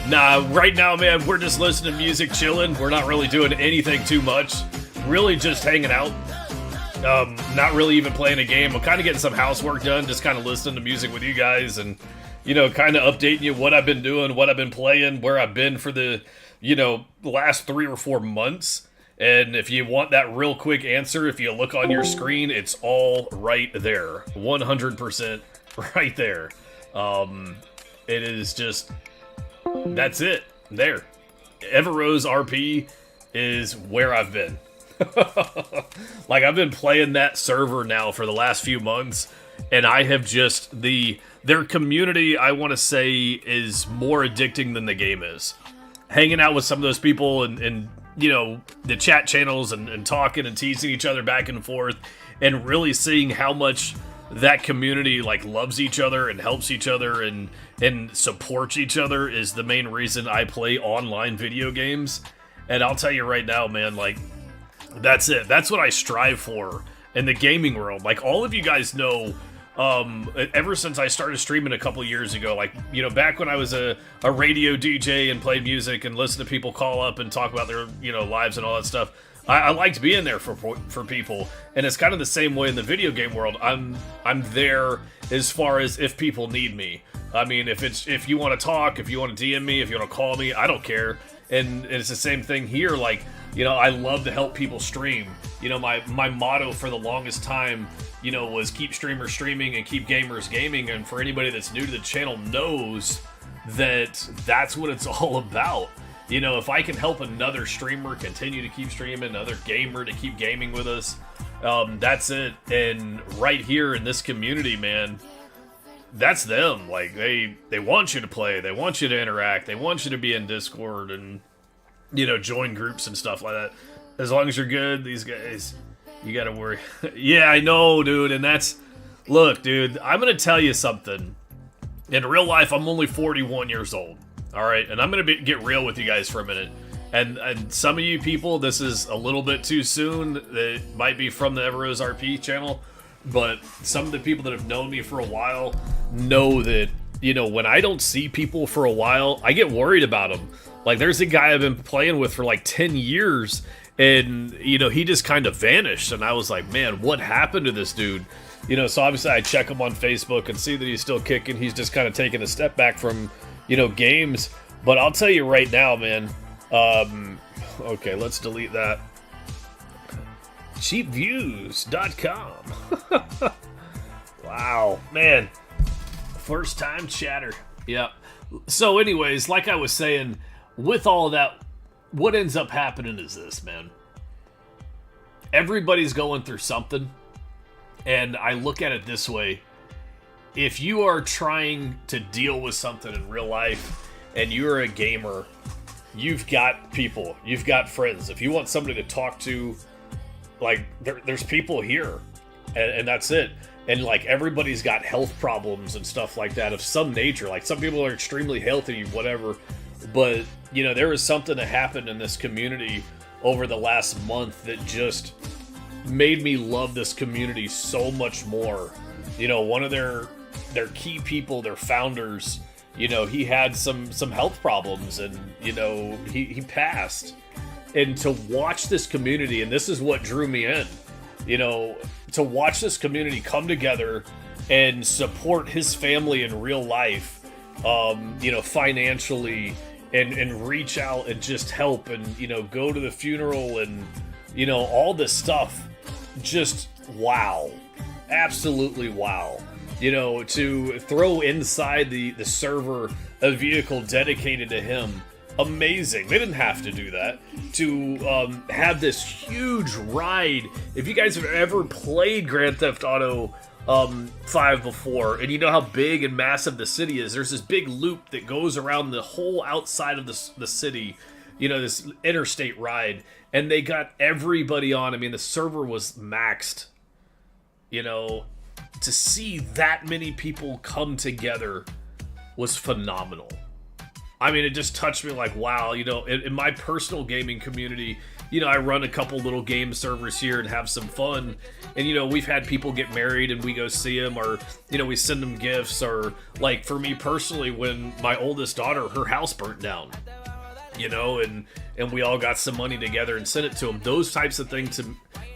Nah, right now, man, we're just listening to music, chilling. We're not really doing anything too much. Really just hanging out. Not really even playing a game. I'm kind of getting some housework done, just kind of listening to music with you guys and, you know, kind of updating you what I've been doing, what I've been playing, where I've been for the, you know, last 3 or 4 months. And if you want that real quick answer, if you look on your screen, it's all right there. 100% right there. It is just, that's it. There. Evarose Rp is where I've been. Like, I've been playing that server now for the last few months, and I have just, their community, I want to say, is more addicting than the game is. Hanging out with some of those people and you know, the chat channels and talking and teasing each other back and forth, and really seeing how much that community, like, loves each other and helps each other and supports each other is the main reason I play online video games. And I'll tell you right now, man, like, that's it. That's what I strive for in the gaming world. Like, all of you guys know, ever since I started streaming a couple years ago, like, you know, back when I was a radio DJ and played music and listened to people call up and talk about their, you know, lives and all that stuff, I liked being there for people. And it's kind of the same way in the video game world. I'm there as far as if people need me. I mean, if you want to talk, if you want to DM me, if you want to call me, I don't care. And it's the same thing here. Like, you know, I love to help people stream. You know, my motto for the longest time, you know, was keep streamers streaming and keep gamers gaming. And for anybody that's new to the channel knows that that's what it's all about. You know, if I can help another streamer continue to keep streaming, another gamer to keep gaming with us, that's it. And right here in this community, man, that's them. Like, they want you to play, they want you to interact, they want you to be in Discord and, you know, join groups and stuff like that. As long as you're good, these guys, you gotta worry. Yeah, I know, dude, and that's, look, dude, I'm gonna tell you something. In real life, I'm only 41 years old. All right, and I'm going to get real with you guys for a minute. And some of you people, this is a little bit too soon. It might be from the Evarose Rp channel, but some of the people that have known me for a while know that, you know, when I don't see people for a while, I get worried about them. Like, there's a guy I've been playing with for like 10 years, and, you know, he just kind of vanished. And I was like, man, what happened to this dude? You know, so obviously I check him on Facebook and see that he's still kicking. He's just kind of taking a step back from, you know, games. But I'll tell you right now, man. Okay, let's delete that. Cheapviews.com. Wow, man. First time chatter. Yeah. So anyways, like I was saying, with all of that, what ends up happening is this, man. everybody's going through something, and I look at it this way. If you are trying to deal with something in real life and you're a gamer, you've got people, you've got friends. If you want somebody to talk to, like, there's people here, and that's it. And, like, everybody's got health problems and stuff like that of some nature. Like, some people are extremely healthy, whatever. But, you know, there was something that happened in this community over the last month that just made me love this community so much more. You know, one of their key people, their founders, you know, he had some health problems, and, you know, he passed. And to watch this community, and this is what drew me in, you know, to watch this community come together and support his family in real life, you know, financially, and reach out and just help, and, you know, go to the funeral, and, you know, all this stuff. Just wow. Absolutely wow. You know, to throw inside the server a vehicle dedicated to him, amazing. They didn't have to do that. To have this huge ride. If you guys have ever played Grand Theft Auto 5 before, and you know how big and massive the city is, there's this big loop that goes around the whole outside of the city, you know, this interstate ride, and they got everybody on. I mean, the server was maxed, you know. To see that many people come together was phenomenal. I mean, it just touched me like, wow, you know, in my personal gaming community, you know, I run a couple little game servers here and have some fun. And, you know, we've had people get married and we go see them, or, you know, we send them gifts, or, like, for me personally, when my oldest daughter, her house burnt down, you know, and we all got some money together and sent it to them. Those types of things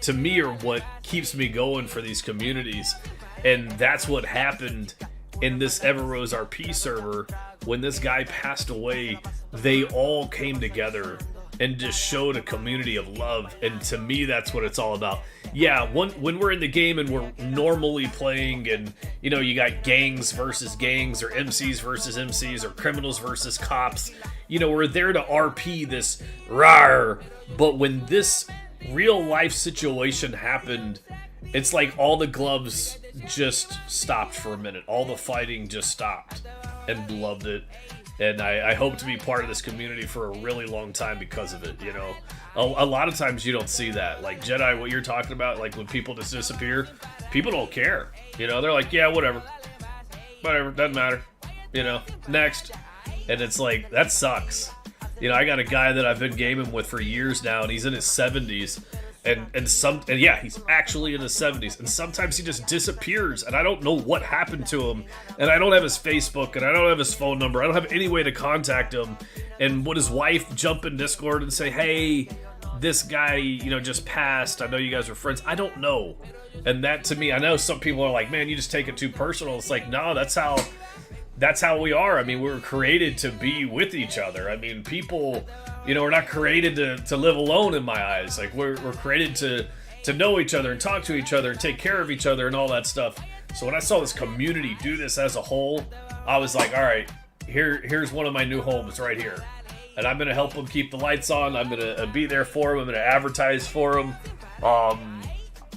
to me are what keeps me going for these communities. And that's what happened in this Evarose Rp server. When this guy passed away, they all came together and just showed a community of love. And to me, that's what it's all about. Yeah, when we're in the game and we're normally playing, and, you know, you got gangs versus gangs, or MCs versus MCs, or criminals versus cops, you know, we're there to RP this rawr. But when this real life situation happened, it's like all the gloves just stopped for a minute. All the fighting just stopped, and loved it. And I hope to be part of this community for a really long time because of it, you know. A lot of times you don't see that. Like, Jedi, what you're talking about, like when people just disappear, people don't care. You know, they're like, yeah, whatever, doesn't matter. You know, next. And it's like, that sucks. You know, I got a guy that I've been gaming with for years now, and he's in his 70s. And yeah, he's actually in his 70s, and sometimes he just disappears, and I don't know what happened to him, and I don't have his Facebook, and I don't have his phone number, I don't have any way to contact him. And would his wife jump in Discord and say, hey, this guy, you know, just passed, I know you guys are friends? I don't know. And that, to me, I know some people are like, man, you just take it too personal. It's like, no, that's how we are. I mean, we were created to be with each other. I mean, people, you know, we're not created to live alone in my eyes. Like, we're created to know each other and talk to each other and take care of each other and all that stuff. So when I saw this community do this as a whole, I was like, all right, here's one of my new homes right here. And I'm going to help them keep the lights on. I'm going to be there for them. I'm going to advertise for them.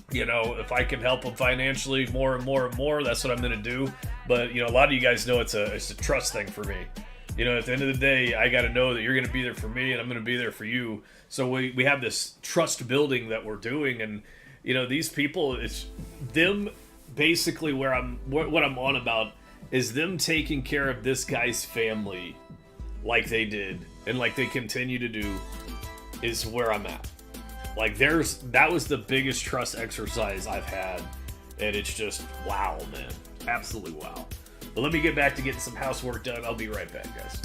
You know, if I can help them financially more and more and more, that's what I'm going to do. But, you know, a lot of you guys know it's a trust thing for me. You know, at the end of the day, I got to know that you're going to be there for me, and I'm going to be there for you. So we have this trust building that we're doing, and, you know, these people, it's them basically what I'm on about is them taking care of this guy's family like they did and like they continue to do is where I'm at. Like, that was the biggest trust exercise I've had, and it's just wow, man. Absolutely wow. But let me get back to getting some housework done. I'll be right back, guys.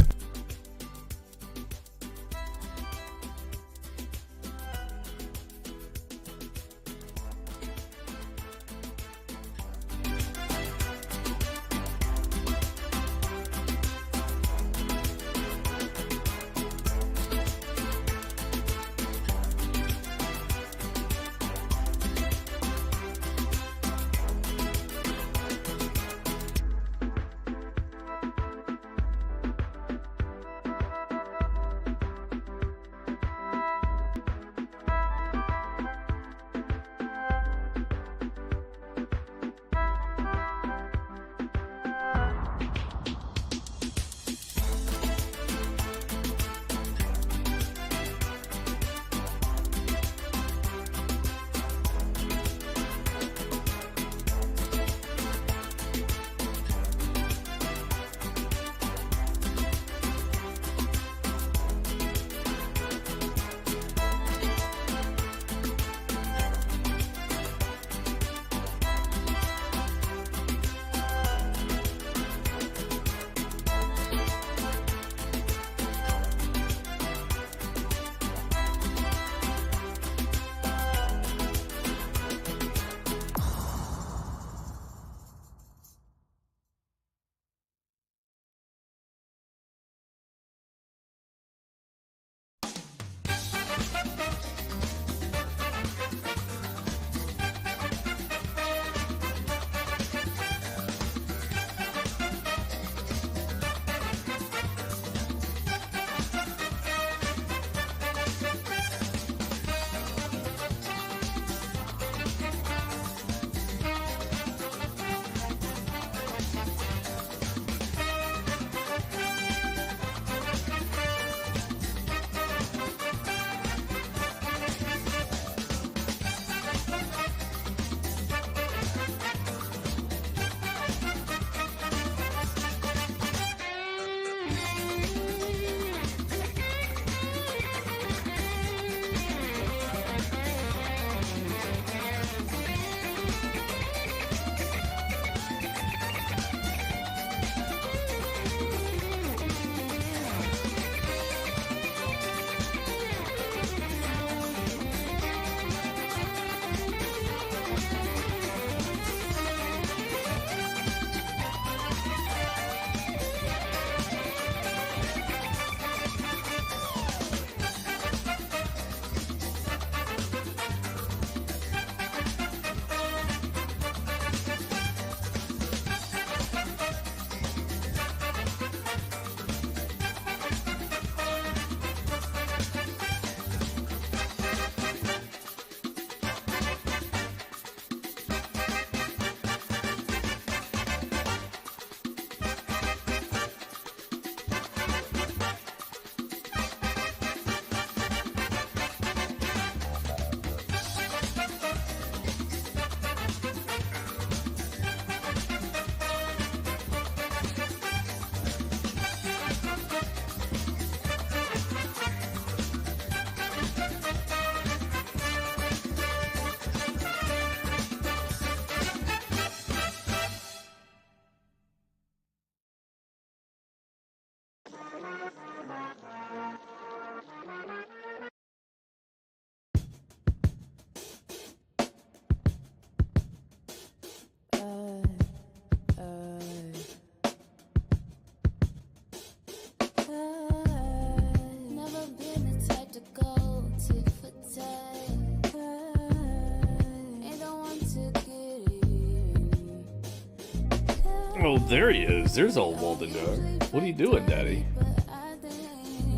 Oh, there he is. There's old Waldengar. What are you doing, Daddy?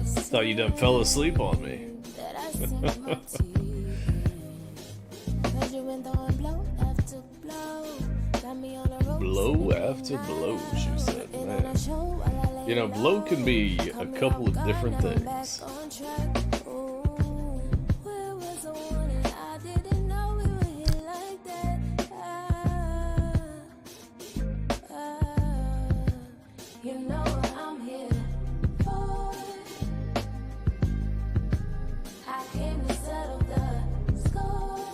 Thought you done fell asleep on me. Blow after blow, she said. Man. You know, blow can be a couple of different things. You know what I'm here for. I came to settle the score.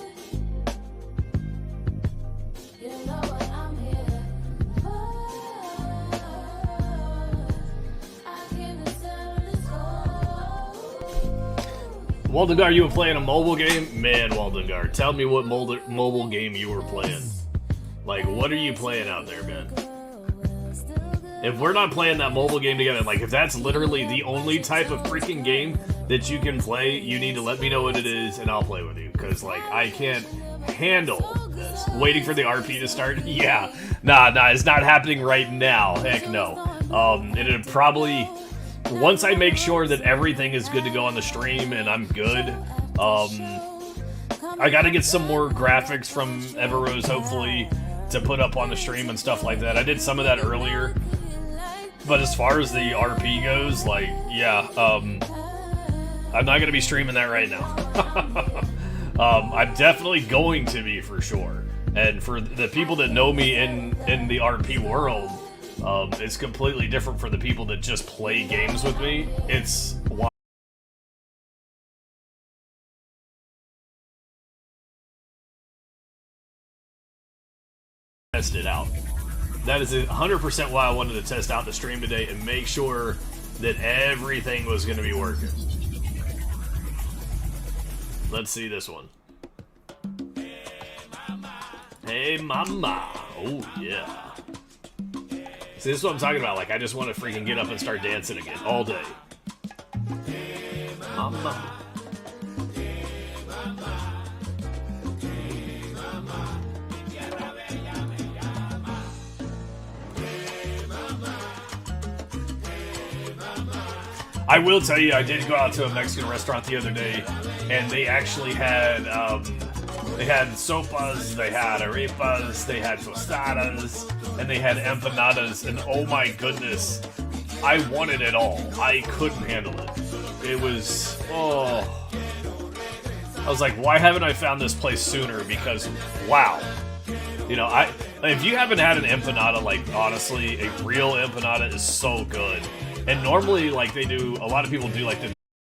You know what I'm here for. I came to settle the score. Waldengar, you were playing a mobile game? Man, Waldengar, tell me what mobile game you were playing. Like, what are you playing out there, man? If we're not playing that mobile game together, like, if that's literally the only type of freaking game that you can play, you need to let me know what it is, and I'll play with you. Because, like, I can't handle this. Waiting for the RP to start? Yeah. Nah, it's not happening right now. Heck no. It'll probably... Once I make sure that everything is good to go on the stream, and I'm good, I gotta get some more graphics from Evarose, hopefully, to put up on the stream and stuff like that. I did some of that earlier. But as far as the RP goes, like, yeah, I'm not going to be streaming that right now. I'm definitely going to be, for sure. And for the people that know me in the RP world, it's completely different for the people that just play games with me. It's test it out. That is 100% why I wanted to test out the stream today and make sure that everything was going to be working. Let's see this one. Hey, mama. Oh, yeah. See, this is what I'm talking about. Like, I just want to freaking get up and start dancing again all day. Mama. I will tell you, I did go out to a Mexican restaurant the other day, and they actually had sopas, they had arepas, they had tostadas, and they had empanadas, and oh my goodness, I wanted it all. I couldn't handle it. It was, oh. I was like, why haven't I found this place sooner? Because, wow. You know, if you haven't had an empanada, like, honestly, a real empanada is so good. And normally, like, a lot of people do, like, the